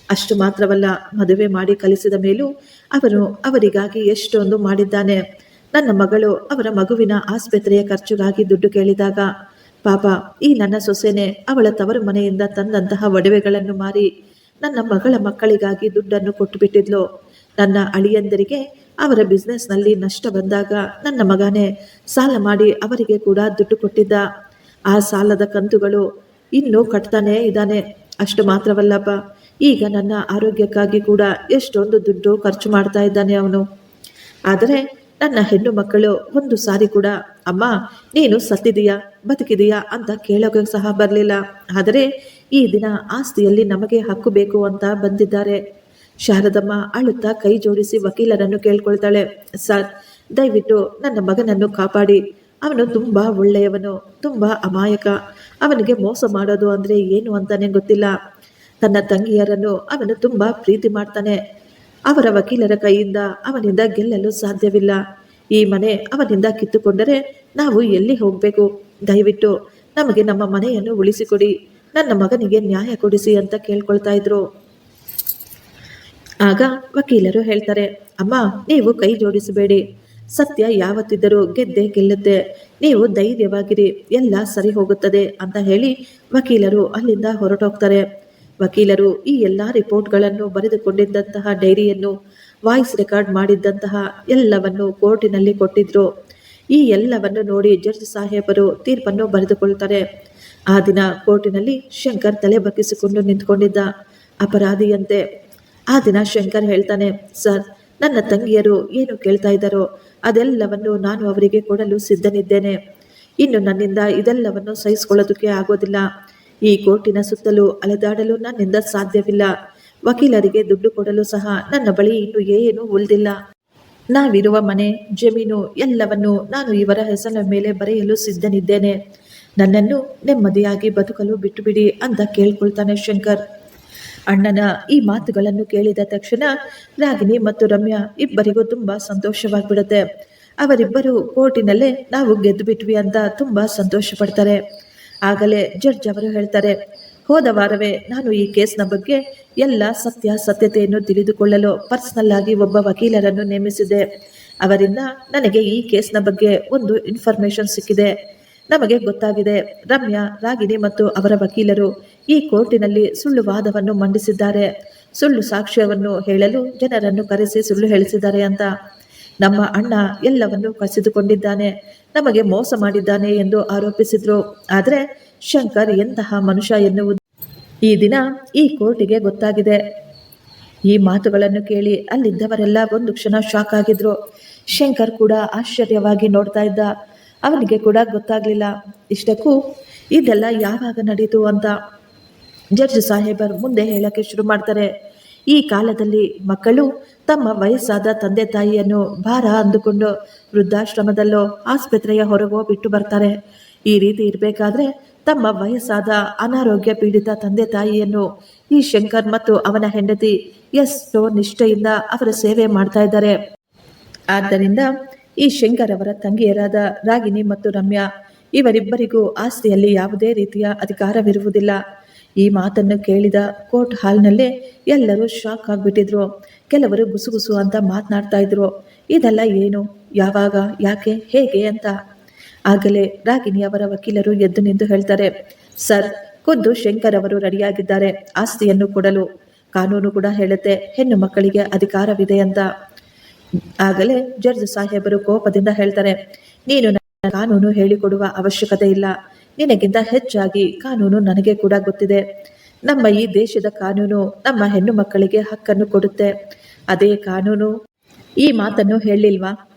ಅಷ್ಟು ಮಾತ್ರವಲ್ಲ, ಮದುವೆ ಮಾಡಿ ಕಲಿಸಿದ ಮೇಲೂ ಅವನು ಅವರಿಗಾಗಿ ಎಷ್ಟೊಂದು ಮಾಡಿದ್ದಾನೆ. ನನ್ನ ಮಗಳು ಅವರ ಮಗುವಿನ ಆಸ್ಪತ್ರೆಯ ಖರ್ಚಿಗಾಗಿ ದುಡ್ಡು ಕೇಳಿದಾಗ ಪಾಪ ಈ ನನ್ನ ಸೊಸೆನೆ ಅವಳ ತವರು ಮನೆಯಿಂದ ತಂದಂತಹ ಒಡವೆಗಳನ್ನು ಮಾರಿ ನನ್ನ ಮಗಳ ಮಕ್ಕಳಿಗಾಗಿ ದುಡ್ಡನ್ನು ಕೊಟ್ಟು ಬಿಟ್ಟಿದ್ಲು. ನನ್ನ ಅಳಿಯಂದರಿಗೆ ಅವರ ಬಿಸ್ನೆಸ್ನಲ್ಲಿ ನಷ್ಟ ಬಂದಾಗ ನನ್ನ ಮಗನೇ ಸಾಲ ಮಾಡಿ ಅವರಿಗೆ ಕೂಡ ದುಡ್ಡು ಕೊಟ್ಟಿದ್ದ. ಆ ಸಾಲದ ಕಂತುಗಳು ಇನ್ನೂ ಕಟ್ತಾನೇ ಇದ್ದಾನೆ. ಅಷ್ಟು ಮಾತ್ರವಲ್ಲಪ್ಪ, ಈಗ ನನ್ನ ಆರೋಗ್ಯಕ್ಕಾಗಿ ಕೂಡ ಎಷ್ಟೊಂದು ದುಡ್ಡು ಖರ್ಚು ಮಾಡ್ತಾ ಇದ್ದಾನೆ ಅವನು. ಆದರೆ ನನ್ನ ಹೆಣ್ಣು ಮಕ್ಕಳು ಒಂದು ಸಾರಿ ಕೂಡ ಅಮ್ಮ ನೀನು ಸತ್ತಿದೀಯಾ ಬದುಕಿದೀಯಾ ಅಂತ ಕೇಳೋಕೆ ಸಹ ಬರಲಿಲ್ಲ. ಆದರೆ ಈ ದಿನ ಆಸ್ತಿಯಲ್ಲಿ ನಮಗೆ ಹಕ್ಕು ಬೇಕು ಅಂತ ಬಂದಿದ್ದಾರೆ. ಶಾರದಮ್ಮ ಅಳುತ್ತಾ ಕೈ ಜೋಡಿಸಿ ವಕೀಲರನ್ನು ಕೇಳ್ಕೊಳ್ತಾಳೆ, ಸರ್ ದಯವಿಟ್ಟು ನನ್ನ ಮಗನನ್ನು ಕಾಪಾಡಿ. ಅವನು ತುಂಬ ಒಳ್ಳೆಯವನು, ತುಂಬ ಅಮಾಯಕ. ಅವನಿಗೆ ಮೋಸ ಮಾಡೋದು ಅಂದರೆ ಏನು ಅಂತಾನೆ ಗೊತ್ತಿಲ್ಲ. ತನ್ನ ತಂಗಿಯರನ್ನು ಅವನು ತುಂಬ ಪ್ರೀತಿ ಮಾಡ್ತಾನೆ. ಅವರ ವಕೀಲರ ಕೈಯಿಂದ ಅವನಿಂದ ಗೆಲ್ಲಲು ಸಾಧ್ಯವಿಲ್ಲ. ಈ ಮನೆ ಅವನಿಂದ ಕಿತ್ತುಕೊಂಡರೆ ನಾವು ಎಲ್ಲಿ ಹೋಗಬೇಕು? ದಯವಿಟ್ಟು ನಮಗೆ ನಮ್ಮ ಮನೆಯನ್ನು ಉಳಿಸಿಕೊಡಿ, ನನ್ನ ಮಗನಿಗೆ ನ್ಯಾಯ ಕೊಡಿಸಿ ಅಂತ ಕೇಳ್ಕೊಳ್ತಾ ಇದ್ರು. ಆಗ ವಕೀಲರು ಹೇಳ್ತಾರೆ, ಅಮ್ಮ ನೀವು ಕೈ ಜೋಡಿಸಬೇಡಿ, ಸತ್ಯ ಯಾವತ್ತಿದ್ದರೂ ಗೆದ್ದೆ ಗೆಲ್ಲುತ್ತೆ, ನೀವು ಧೈರ್ಯವಾಗಿರಿ, ಎಲ್ಲ ಸರಿ ಹೋಗುತ್ತದೆ ಅಂತ ಹೇಳಿ ವಕೀಲರು ಅಲ್ಲಿಂದ ಹೊರಟೋಗ್ತಾರೆ. ವಕೀಲರು ಈ ಎಲ್ಲ ರಿಪೋರ್ಟ್ಗಳನ್ನು ಬರೆದುಕೊಂಡಿದ್ದಂತಹ ಡೈರಿಯನ್ನು ವಾಯ್ಸ್ ರೆಕಾರ್ಡ್ ಮಾಡಿದ್ದಂತಹ ಎಲ್ಲವನ್ನು ಕೋರ್ಟಿನಲ್ಲಿ ಕೊಟ್ಟಿದ್ರು. ಈ ಎಲ್ಲವನ್ನು ನೋಡಿ ಜಡ್ಜ್ ಸಾಹೇಬರು ತೀರ್ಪನ್ನು ಬರೆದುಕೊಳ್ತಾರೆ. ಆ ದಿನ ಕೋರ್ಟಿನಲ್ಲಿ ಶಂಕರ್ ತಲೆ ಬಗ್ಗಿಸಿಕೊಂಡು ನಿಂತ್ಕೊಂಡಿದ್ದ ಅಪರಾಧಿಯಂತೆ. ಆ ದಿನ ಶಂಕರ್ ಹೇಳ್ತಾನೆ, ಸರ್ ನನ್ನ ತಂಗಿಯರು ಏನು ಕೇಳ್ತಾ ಇದ್ದಾರೋ ಅದೆಲ್ಲವನ್ನು ನಾನು ಅವರಿಗೆ ಕೊಡಲು ಸಿದ್ಧನಿದ್ದೇನೆ. ಇನ್ನು ನನ್ನಿಂದ ಇದೆಲ್ಲವನ್ನು ಸಹಿಸಿಕೊಳ್ಳೋದಕ್ಕೆ ಆಗೋದಿಲ್ಲ. ಈ ಕೋರ್ಟಿನ ಸುತ್ತಲೂ ಅಲೆದಾಡಲು ನನ್ನಿಂದ ಸಾಧ್ಯವಿಲ್ಲ. ವಕೀಲರಿಗೆ ದುಡ್ಡು ಕೊಡಲು ಸಹ ನನ್ನ ಬಳಿ ಇನ್ನು ಏನು ಉಳಿದಿಲ್ಲ. ನಾವಿರುವ ಮನೆ ಜಮೀನು ಎಲ್ಲವನ್ನು ನಾನು ಇವರ ಹೆಸರಿನ ಮೇಲೆ ಬರೆಯಲು ಸಿದ್ಧನಿದ್ದೇನೆ. ನನ್ನನ್ನು ನೆಮ್ಮದಿಯಾಗಿ ಬದುಕಲು ಬಿಟ್ಟು ಬಿಡಿ ಅಂತ ಕೇಳ್ಕೊಳ್ತಾನೆ ಶಂಕರ್. ಅಣ್ಣನ ಈ ಮಾತುಗಳನ್ನು ಕೇಳಿದ ತಕ್ಷಣ ರಾಗಿಣಿ ಮತ್ತು ರಮ್ಯಾ ಇಬ್ಬರಿಗೂ ತುಂಬ ಸಂತೋಷವಾಗಿಬಿಡುತ್ತೆ. ಅವರಿಬ್ಬರು ಕೋರ್ಟಿನಲ್ಲೇ ನಾವು ಗೆದ್ದು ಬಿಟ್ವಿ ಅಂತ ತುಂಬ ಸಂತೋಷ ಪಡ್ತಾರೆ. ಆಗಲೇ ಜಡ್ಜ್ ಅವರು ಹೇಳ್ತಾರೆ, ಹೋದ ವಾರವೇ ನಾನು ಈ ಕೇಸ್ನ ಬಗ್ಗೆ ಎಲ್ಲ ಸತ್ಯತೆಯನ್ನು ತಿಳಿದುಕೊಳ್ಳಲು ಪರ್ಸನಲ್ ಆಗಿ ಒಬ್ಬ ವಕೀಲರನ್ನು ನೇಮಿಸಿದೆ. ಅವರಿಂದ ನನಗೆ ಈ ಕೇಸ್ನ ಬಗ್ಗೆ ಒಂದು ಇನ್ಫಾರ್ಮೇಶನ್ ಸಿಕ್ಕಿದೆ. ನಮಗೆ ಗೊತ್ತಾಗಿದೆ, ರಮ್ಯಾ, ರಾಗಿಣಿ ಮತ್ತು ಅವರ ವಕೀಲರು ಈ ಕೋರ್ಟಿನಲ್ಲಿ ಸುಳ್ಳು ವಾದವನ್ನು ಮಂಡಿಸಿದ್ದಾರೆ. ಸುಳ್ಳು ಸಾಕ್ಷ್ಯವನ್ನು ಹೇಳಲು ಜನರನ್ನು ಕರೆಸಿ ಸುಳ್ಳು ಹೇಳಿಸಿದ್ದಾರೆ ಅಂತ. ನಮ್ಮ ಅಣ್ಣ ಎಲ್ಲವನ್ನು ಕಸಿದುಕೊಂಡಿದ್ದಾನೆ, ನಮಗೆ ಮೋಸ ಮಾಡಿದ್ದಾನೆ ಎಂದು ಆರೋಪಿಸಿದ್ರು. ಆದರೆ ಶಂಕರ್ ಎಂತಹ ಮನುಷ್ಯ ಎನ್ನುವುದು ಈ ದಿನ ಈ ಕೋರ್ಟಿಗೆ ಗೊತ್ತಾಗಿದೆ. ಈ ಮಾತುಗಳನ್ನು ಕೇಳಿ ಅಲ್ಲಿದ್ದವರೆಲ್ಲ ಒಂದು ಕ್ಷಣ ಶಾಕ್ ಆಗಿದ್ರು. ಶಂಕರ್ ಕೂಡ ಆಶ್ಚರ್ಯವಾಗಿ ನೋಡ್ತಾ ಇದ್ದ. ಅವನಿಗೆ ಕೂಡ ಗೊತ್ತಾಗ್ಲಿಲ್ಲ ಇಷ್ಟಕ್ಕೂ ಇದೆಲ್ಲ ಯಾವಾಗ ನಡೀತು ಅಂತ. ಜಡ್ಜ್ ಸಾಹೇಬರ್ ಮುಂದೆ ಹೇಳಕ್ಕೆ ಶುರು ಮಾಡ್ತಾರೆ, ಈ ಕಾಲದಲ್ಲಿ ಮಕ್ಕಳು ತಮ್ಮ ವಯಸ್ಸಾದ ತಂದೆ ತಾಯಿಯನ್ನು ಭಾರ ಅಂದುಕೊಂಡು ವೃದ್ಧಾಶ್ರಮದಲ್ಲೋ ಆಸ್ಪತ್ರೆಯ ಹೊರಗೋ ಬಿಟ್ಟು ಬರ್ತಾರೆ. ಈ ರೀತಿ ಇರಬೇಕಾದ್ರೆ ತಮ್ಮ ವಯಸ್ಸಾದ ಅನಾರೋಗ್ಯ ಪೀಡಿತ ತಂದೆ ತಾಯಿಯನ್ನು ಈ ಶಂಕರ್ ಮತ್ತು ಅವನ ಹೆಂಡತಿ ಎಷ್ಟೋ ನಿಷ್ಠೆಯಿಂದ ಅವರ ಸೇವೆ ಮಾಡ್ತಾ ಇದ್ದಾರೆ. ಆದ್ದರಿಂದ ಈ ಶಂಕರ್ ಅವರ ತಂಗಿಯರಾದ ರಾಗಿಣಿ ಮತ್ತು ರಮ್ಯಾ ಇವರಿಬ್ಬರಿಗೂ ಆಸ್ತಿಯಲ್ಲಿ ಯಾವುದೇ ರೀತಿಯ ಅಧಿಕಾರವಿರುವುದಿಲ್ಲ. ಈ ಮಾತನ್ನು ಕೇಳಿದ ಕೋರ್ಟ್ ಹಾಲ್ನಲ್ಲೇ ಎಲ್ಲರೂ ಶಾಕ್ ಆಗಿಬಿಟ್ಟಿದ್ರು. ಕೆಲವರು ಗುಸುಗುಸು ಅಂತ ಮಾತನಾಡ್ತಾ ಇದ್ರು, ಇದೆಲ್ಲ ಏನು, ಯಾವಾಗ, ಯಾಕೆ, ಹೇಗೆ ಅಂತ. ಆಗಲೇ ರಾಗಿಣಿ ಅವರ ವಕೀಲರು ಎದ್ದು ನಿಂತು ಹೇಳ್ತಾರೆ, ಸರ್ ಖುದ್ದು ಶಂಕರ್ ಅವರು ರೆಡಿಯಾಗಿದ್ದಾರೆ ಆಸ್ತಿಯನ್ನು ಕೊಡಲು. ಕಾನೂನು ಕೂಡ ಹೇಳುತ್ತೆ ಹೆಣ್ಣು ಮಕ್ಕಳಿಗೆ ಅಧಿಕಾರವಿದೆ ಅಂತ. ಆಗಲೇ ಜಡ್ಜ್ ಸಾಹೇಬರು ಕೋಪದಿಂದ ಹೇಳ್ತಾರೆ, ನೀನು ನನ್ನ ಕಾನೂನು ಹೇಳಿಕೊಡುವ ಅವಶ್ಯಕತೆ ಇಲ್ಲ. ನಿನಗಿಂತ ಹೆಚ್ಚಾಗಿ ಕಾನೂನು ನನಗೆ ಕೂಡ ಗೊತ್ತಿದೆ. ನಮ್ಮ ಈ ದೇಶದ ಕಾನೂನು ನಮ್ಮ ಹೆಣ್ಣು ಮಕ್ಕಳಿಗೆ ಹಕ್ಕನ್ನು ಕೊಡುತ್ತೆ. ಅದೇ ಕಾನೂನು ಈ ಮಾತನ್ನು ಹೇಳಿಲ್ವಾ?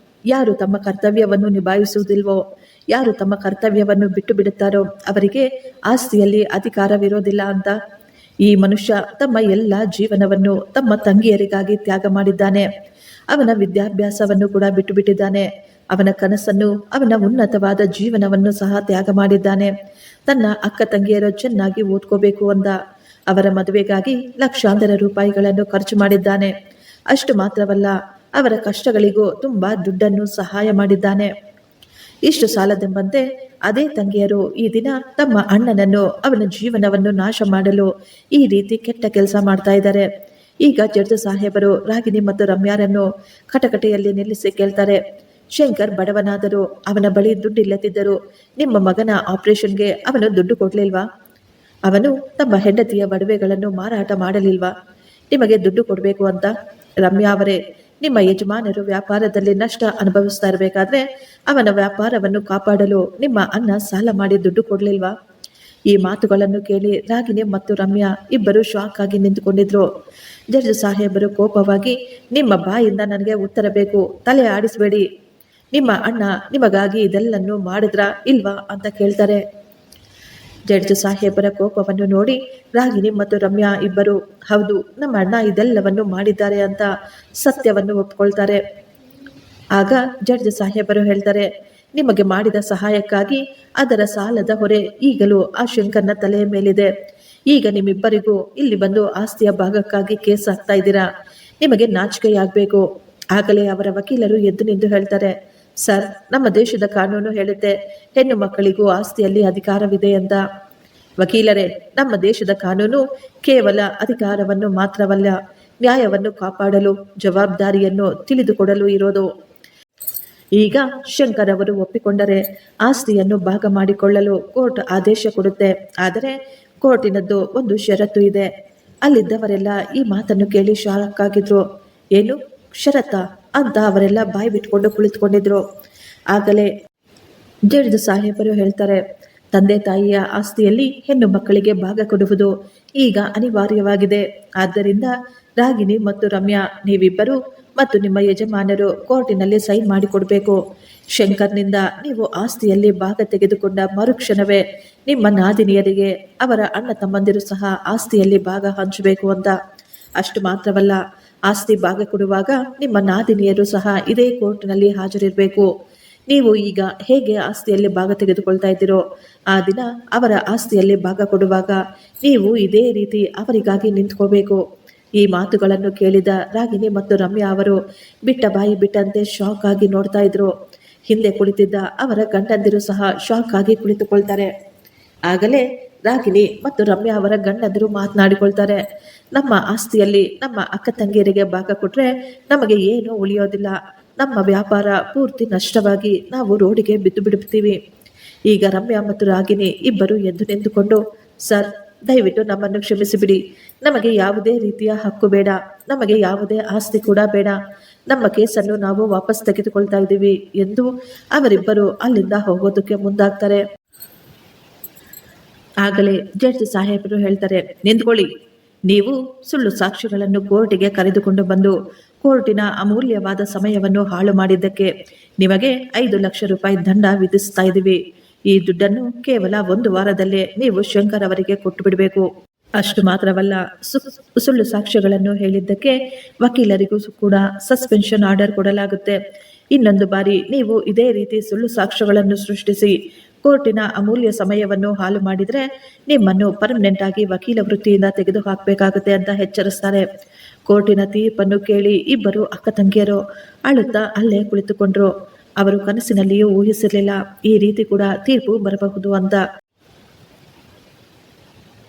ಯಾರು ತಮ್ಮ ಕರ್ತವ್ಯವನ್ನು ನಿಭಾಯಿಸುವುದಿಲ್ವೋ, ಯಾರು ತಮ್ಮ ಕರ್ತವ್ಯವನ್ನು ಬಿಟ್ಟು ಬಿಡುತ್ತಾರೋ ಅವರಿಗೆ ಆಸ್ತಿಯಲ್ಲಿ ಅಧಿಕಾರವಿರೋದಿಲ್ಲ ಅಂತ. ಈ ಮನುಷ್ಯ ತಮ್ಮ ಎಲ್ಲ ಜೀವನವನ್ನು ತಮ್ಮ ತಂಗಿಯರಿಗಾಗಿ ತ್ಯಾಗ ಮಾಡಿದ್ದಾನೆ. ಅವನ ವಿದ್ಯಾಭ್ಯಾಸವನ್ನು ಕೂಡ ಬಿಟ್ಟು ಬಿಟ್ಟಿದ್ದಾನೆ. ಅವನ ಕನಸನ್ನು, ಅವನ ಉನ್ನತವಾದ ಜೀವನವನ್ನು ಸಹ ತ್ಯಾಗ ಮಾಡಿದ್ದಾನೆ. ತನ್ನ ಅಕ್ಕ ತಂಗಿಯರು ಚೆನ್ನಾಗಿ ಓದ್ಕೋಬೇಕು ಅಂತ ಅವರ ಮದುವೆಗಾಗಿ ಲಕ್ಷಾಂತರ ರೂಪಾಯಿಗಳನ್ನು ಖರ್ಚು ಮಾಡಿದ್ದಾನೆ. ಅಷ್ಟು ಮಾತ್ರವಲ್ಲ, ಅವರ ಕಷ್ಟಗಳಿಗೂ ತುಂಬ ದುಡ್ಡನ್ನು ಸಹಾಯ ಮಾಡಿದ್ದಾನೆ. ಇಷ್ಟು ಸಾಲದೆಂಬಂತೆ ಅದೇ ತಂಗಿಯರು ಈ ದಿನ ತಮ್ಮ ಅಣ್ಣನನ್ನು ಅವನ ಜೀವನವನ್ನು ನಾಶ ಮಾಡಲು ಈ ರೀತಿ ಕೆಟ್ಟ ಕೆಲಸ ಮಾಡ್ತಾ ಇದ್ದಾರೆ. ಈಗ ಜಡ್ಜ್ ಸಾಹೇಬರು ರಾಗಿಣಿ ಮತ್ತು ರಮ್ಯಾರನ್ನು ಕಟಕಟೆಯಲ್ಲಿ ನಿಲ್ಲಿಸಿ ಕೇಳ್ತಾರೆ, ಶಂಕರ್ ಬಡವನಾದರೂ ಅವನ ಬಳಿ ದುಡ್ಡಿಲ್ಲದಿದ್ದರು ನಿಮ್ಮ ಮಗನ ಆಪರೇಷನ್ಗೆ ಅವನು ದುಡ್ಡು ಕೊಡ್ಲಿಲ್ವಾ? ಅವನು ತಮ್ಮ ಹೆಂಡತಿಯ ಒಡವೆಗಳನ್ನು ಮಾರಾಟ ಮಾಡಲಿಲ್ವಾ ನಿಮಗೆ ದುಡ್ಡು ಕೊಡಬೇಕು ಅಂತ? ರಮ್ಯಾ ಅವರೇ, ನಿಮ್ಮ ಯಜಮಾನರು ವ್ಯಾಪಾರದಲ್ಲಿ ನಷ್ಟ ಅನುಭವಿಸ್ತಾ ಇರಬೇಕಾದ್ರೆ ಅವನ ವ್ಯಾಪಾರವನ್ನು ಕಾಪಾಡಲು ನಿಮ್ಮ ಅಣ್ಣ ಸಾಲ ಮಾಡಿ ದುಡ್ಡು ಕೊಡ್ಲಿಲ್ವಾ? ಈ ಮಾತುಗಳನ್ನು ಕೇಳಿ ರಾಗಿಣಿ ಮತ್ತು ರಮ್ಯಾ ಇಬ್ಬರು ಶಾಕ್ ಆಗಿ ನಿಂತುಕೊಂಡಿದ್ರು. ಜಡ್ಜ್ ಸಾಹೇಬರು ಕೋಪವಾಗಿ, ನಿಮ್ಮ ಬಾಯಿಂದ ನನಗೆ ಉತ್ತರ ಬೇಕು, ತಲೆ ಆಡಿಸಬೇಡಿ. ನಿಮ್ಮ ಅಣ್ಣ ನಿಮಗಾಗಿ ಇದೆಲ್ಲನ್ನು ಮಾಡಿದ್ರಾ ಇಲ್ವಾ ಅಂತ ಕೇಳ್ತಾರೆ. ಜಡ್ಜ್ ಸಾಹೇಬರ ಕೋಪವನ್ನು ನೋಡಿ ರಾಗಿಣಿ ಮತ್ತು ರಮ್ಯಾ ಇಬ್ಬರು ಹೌದು, ನಮ್ಮ ಅಣ್ಣ ಇದೆಲ್ಲವನ್ನು ಮಾಡಿದ್ದಾರೆ ಅಂತ ಸತ್ಯವನ್ನು ಒಪ್ಕೊಳ್ತಾರೆ. ಆಗ ಜಡ್ಜ್ ಸಾಹೇಬರು ಹೇಳ್ತಾರೆ, ನಿಮಗೆ ಮಾಡಿದ ಸಹಾಯಕ್ಕಾಗಿ ಅದರ ಸಾಲದ ಹೊರೆ ಈಗಲೂ ಆ ಶಂಕರ್ನ ತಲೆಯ ಮೇಲಿದೆ. ಈಗ ನಿಮ್ಮಿಬ್ಬರಿಗೂ ಇಲ್ಲಿ ಬಂದು ಆಸ್ತಿಯ ಭಾಗಕ್ಕಾಗಿ ಕೇಸ್ ಹಾಕ್ತಾ ಇದ್ದೀರಾ. ನಿಮಗೆ ನಾಚಿಕೆಯಾಗಬೇಕು. ಆಗಲೇ ಅವರ ವಕೀಲರು ಎದ್ದು ನಿಂತು ಹೇಳ್ತಾರೆ, ಸರ್, ನಮ್ಮ ದೇಶದ ಕಾನೂನು ಹೇಳುತ್ತೆ ಹೆಣ್ಣು ಮಕ್ಕಳಿಗೂ ಆಸ್ತಿಯಲ್ಲಿ ಅಧಿಕಾರವಿದೆ ಅಂತ. ವಕೀಲರೇ, ನಮ್ಮ ದೇಶದ ಕಾನೂನು ಕೇವಲ ಅಧಿಕಾರವನ್ನು ಮಾತ್ರವಲ್ಲ, ನ್ಯಾಯವನ್ನು ಕಾಪಾಡಲು ಜವಾಬ್ದಾರಿಯನ್ನು ತಿಳಿದುಕೊಡಲು ಇರೋದು. ಈಗ ಶಂಕರ್ ಅವರು ಒಪ್ಪಿಕೊಂಡರೆ ಆಸ್ತಿಯನ್ನು ಭಾಗ ಮಾಡಿಕೊಳ್ಳಲು ಕೋರ್ಟ್ ಆದೇಶ ಕೊಡುತ್ತೆ. ಆದರೆ ಕೋರ್ಟಿನದ್ದು ಒಂದು ಷರತ್ತು ಇದೆ. ಅಲ್ಲಿದ್ದವರೆಲ್ಲ ಈ ಮಾತನ್ನು ಕೇಳಿ ಶಾಕ್ ಆಗಿದ್ರು. ಏನು ಷರತ್ತ ಅಂತ ಅವರೆಲ್ಲ ಬಾಯಿ ಬಿಟ್ಕೊಂಡು ಕುಳಿತುಕೊಂಡಿದ್ರು. ಆಗಲೇ ಜಡ್ಜ್ ಸಾಹೇಬರು ಹೇಳ್ತಾರೆ, ತಂದೆ ತಾಯಿಯ ಆಸ್ತಿಯಲ್ಲಿ ಹೆಣ್ಣು ಮಕ್ಕಳಿಗೆ ಭಾಗ ಕೊಡುವುದು ಈಗ ಅನಿವಾರ್ಯವಾಗಿದೆ. ಆದ್ದರಿಂದ ರಾಗಿಣಿ ಮತ್ತು ರಮ್ಯಾ, ನೀವಿಬ್ಬರು ಮತ್ತು ನಿಮ್ಮ ಯಜಮಾನರು ಕೋರ್ಟಿನಲ್ಲಿ ಸೈನ್ ಮಾಡಿಕೊಡ್ಬೇಕು. ಶಂಕರ್ನಿಂದ ನೀವು ಆಸ್ತಿಯಲ್ಲಿ ಭಾಗ ತೆಗೆದುಕೊಂಡ ಮರುಕ್ಷಣವೇ ನಿಮ್ಮ ನಾದಿನಿಯರಿಗೆ ಅವರ ಅಣ್ಣ ತಮ್ಮಂದಿರು ಸಹ ಆಸ್ತಿಯಲ್ಲಿ ಭಾಗ ಹಂಚಬೇಕು ಅಂತ. ಅಷ್ಟು ಮಾತ್ರವಲ್ಲ, ಆಸ್ತಿ ಭಾಗ ಕೊಡುವಾಗ ನಿಮ್ಮ ನಾದಿನಿಯರು ಸಹ ಇದೇ ಕೋರ್ಟ್ನಲ್ಲಿ ಹಾಜರಿರಬೇಕು. ನೀವು ಈಗ ಹೇಗೆ ಆಸ್ತಿಯಲ್ಲಿ ಭಾಗ ತೆಗೆದುಕೊಳ್ತಾ ಇದ್ದೀರೋ ಆ ದಿನ ಅವರ ಆಸ್ತಿಯಲ್ಲಿ ಭಾಗ ಕೊಡುವಾಗ ನೀವು ಇದೇ ರೀತಿ ಅವರಿಗಾಗಿ ನಿಂತ್ಕೋಬೇಕು. ಈ ಮಾತುಗಳನ್ನು ಕೇಳಿದ ರಾಗಿಣಿ ಮತ್ತು ರಮ್ಯಾ ಅವರು ಬಿಟ್ಟ ಬಾಯಿ ಬಿಟ್ಟಂತೆ ಶಾಕ್ ಆಗಿ ನೋಡ್ತಾ ಇದ್ರು. ಹಿಂದೆ ಕುಳಿತಿದ್ದ ಅವರ ಗಂಡಂದಿರು ಸಹ ಶಾಕ್ ಆಗಿ ಕುಳಿತುಕೊಳ್ತಾರೆ. ಆಗಲೇ ರಾಗಿಣಿ ಮತ್ತು ರಮ್ಯಾ ಅವರ ಗಂಡಂದಿರು ಮಾತನಾಡಿಕೊಳ್ತಾರೆ, ನಮ್ಮ ಆಸ್ತಿಯಲ್ಲಿ ನಮ್ಮ ಅಕ್ಕ ತಂಗಿಯರಿಗೆ ಭಾಗ ಕೊಟ್ರೆ ನಮಗೆ ಏನೂ ಉಳಿಯೋದಿಲ್ಲ. ನಮ್ಮ ವ್ಯಾಪಾರ ಪೂರ್ತಿ ನಷ್ಟವಾಗಿ ನಾವು ರೋಡಿಗೆ ಬಿದ್ದು ಬಿಡುತ್ತೀವಿ. ಈಗ ರಮ್ಯಾ ಮತ್ತು ರಾಗಿಣಿ ಇಬ್ಬರು ಎದ್ದು ನಿಂತುಕೊಂಡು, ಸರ್, ದಯವಿಟ್ಟು ನಮ್ಮನ್ನು ಕ್ಷಮಿಸಿಬಿಡಿ. ನಮಗೆ ಯಾವುದೇ ರೀತಿಯ ಹಕ್ಕು ಬೇಡ, ನಮಗೆ ಯಾವುದೇ ಆಸ್ತಿ ಕೂಡ ಬೇಡ. ನಮ್ಮ ಕೇಸನ್ನು ನಾವು ವಾಪಸ್ ತೆಗೆದುಕೊಳ್ತಾ ಇದ್ದೀವಿ ಎಂದು ಅವರಿಬ್ಬರು ಅಲ್ಲಿಂದ ಹೋಗೋದಕ್ಕೆ ಮುಂದಾಗ್ತಾರೆ. ಆಗಲೇ ಜಡ್ಜ್ ಸಾಹೇಬರು ಹೇಳ್ತಾರೆ, ನಿಂತ್ಕೊಳ್ಳಿ. ನೀವು ಸುಳ್ಳು ಸಾಕ್ಷಿಗಳನ್ನು ಕೋರ್ಟಿಗೆ ಕರೆದುಕೊಂಡು ಬಂದು ಕೋರ್ಟಿನ ಅಮೂಲ್ಯವಾದ ಸಮಯವನ್ನು ಹಾಳು ಮಾಡಿದ್ದಕ್ಕೆ ನಿಮಗೆ 5 ಲಕ್ಷ ರೂಪಾಯಿ ದಂಡ ವಿಧಿಸ್ತಾ ಇದ್ದೀವಿ. ಈ ದುಡ್ಡನ್ನು ಕೇವಲ 1 ವಾರದಲ್ಲೇ ನೀವು ಶಂಕರ್ ಅವರಿಗೆ ಕೊಟ್ಟು ಬಿಡಬೇಕು. ಅಷ್ಟು ಮಾತ್ರವಲ್ಲ, ಸುಳ್ಳು ಸಾಕ್ಷ್ಯಗಳನ್ನು ಹೇಳಿದ್ದಕ್ಕೆ ವಕೀಲರಿಗೂ ಕೂಡ ಸಸ್ಪೆನ್ಷನ್ ಆರ್ಡರ್ ಕೊಡಲಾಗುತ್ತೆ. ಇನ್ನೊಂದು ಬಾರಿ ನೀವು ಇದೇ ರೀತಿ ಸುಳ್ಳು ಸಾಕ್ಷ್ಯಗಳನ್ನು ಸೃಷ್ಟಿಸಿ ಕೋರ್ಟಿನ ಅಮೂಲ್ಯ ಸಮಯವನ್ನು ಹಾಳು ಮಾಡಿದರೆ ನಿಮ್ಮನ್ನು ಪರ್ಮನೆಂಟ್ ಆಗಿ ವಕೀಲ ವೃತ್ತಿಯಿಂದ ತೆಗೆದು ಹಾಕಬೇಕಾಗುತ್ತೆ ಅಂತ ಎಚ್ಚರಿಸ್ತಾರೆ. ಕೋರ್ಟಿನ ತೀರ್ಪನ್ನು ಕೇಳಿ ಇಬ್ಬರು ಅಕ್ಕ ತಂಗಿಯರು ಅಳುತ್ತಾ ಅಲ್ಲೇ ಕುಳಿತುಕೊಂಡ್ರು. ಅವರು ಕನಸಿನಲ್ಲಿಯೂ ಊಹಿಸಿರಲಿಲ್ಲ ಈ ರೀತಿ ಕೂಡ ತೀರ್ಪು ಬರಬಹುದು ಅಂತ.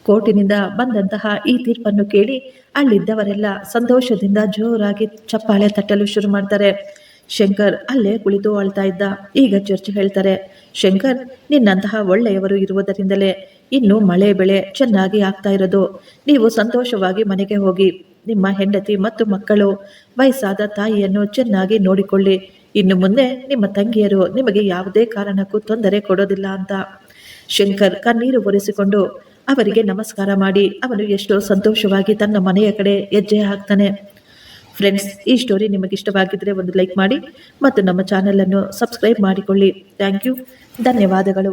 ಕೋರ್ಟಿನಿಂದ ಬಂದಂತಹ ಈ ತೀರ್ಪನ್ನು ಕೇಳಿ ಅಲ್ಲಿದ್ದವರೆಲ್ಲ ಸಂತೋಷದಿಂದ ಜೋರಾಗಿ ಚಪ್ಪಾಳೆ ತಟ್ಟಲು ಶುರು ಮಾಡ್ತಾರೆ. ಶಂಕರ್ ಅಲ್ಲೇ ಕುಳಿತು ಅಳ್ತಾ ಇದ್ದ. ಈಗ ಜಡ್ಜ್ ಹೇಳ್ತಾರೆ, ಶಂಕರ್, ನಿನ್ನಂತಹ ಒಳ್ಳೆಯವರು ಇರುವುದರಿಂದಲೇ ಇನ್ನು ಮಳೆ ಬೆಳೆ ಚೆನ್ನಾಗಿ ಆಗ್ತಾ ಇರೋದು. ನೀವು ಸಂತೋಷವಾಗಿ ಮನೆಗೆ ಹೋಗಿ ನಿಮ್ಮ ಹೆಂಡತಿ ಮತ್ತು ಮಕ್ಕಳು ವಯಸ್ಸಾದ ತಾಯಿಯನ್ನು ಚೆನ್ನಾಗಿ ನೋಡಿಕೊಳ್ಳಿ. ಇನ್ನು ಮುಂದೆ ನಿಮ್ಮ ತಂಗಿಯರು ನಿಮಗೆ ಯಾವುದೇ ಕಾರಣಕ್ಕೂ ತೊಂದರೆ ಕೊಡೋದಿಲ್ಲ ಅಂತ. ಶಂಕರ್ ಕಣ್ಣೀರು ಒರೆಸಿಕೊಂಡು ಅವರಿಗೆ ನಮಸ್ಕಾರ ಮಾಡಿ ಅವನು ಎಷ್ಟೋ ಸಂತೋಷವಾಗಿ ತನ್ನ ಮನೆಯ ಕಡೆ ಹೆಜ್ಜೆ ಹಾಕ್ತಾನೆ. ಫ್ರೆಂಡ್ಸ್, ಈ ಸ್ಟೋರಿ ನಿಮಗೆ ಇಷ್ಟವಾಗಿದ್ದರೆ ಒಂದು ಲೈಕ್ ಮಾಡಿ ಮತ್ತು ನಮ್ಮ ಚಾನಲನ್ನು ಸಬ್ಸ್ಕ್ರೈಬ್ ಮಾಡಿಕೊಳ್ಳಿ. Thank you. ಧನ್ಯವಾದಗಳು.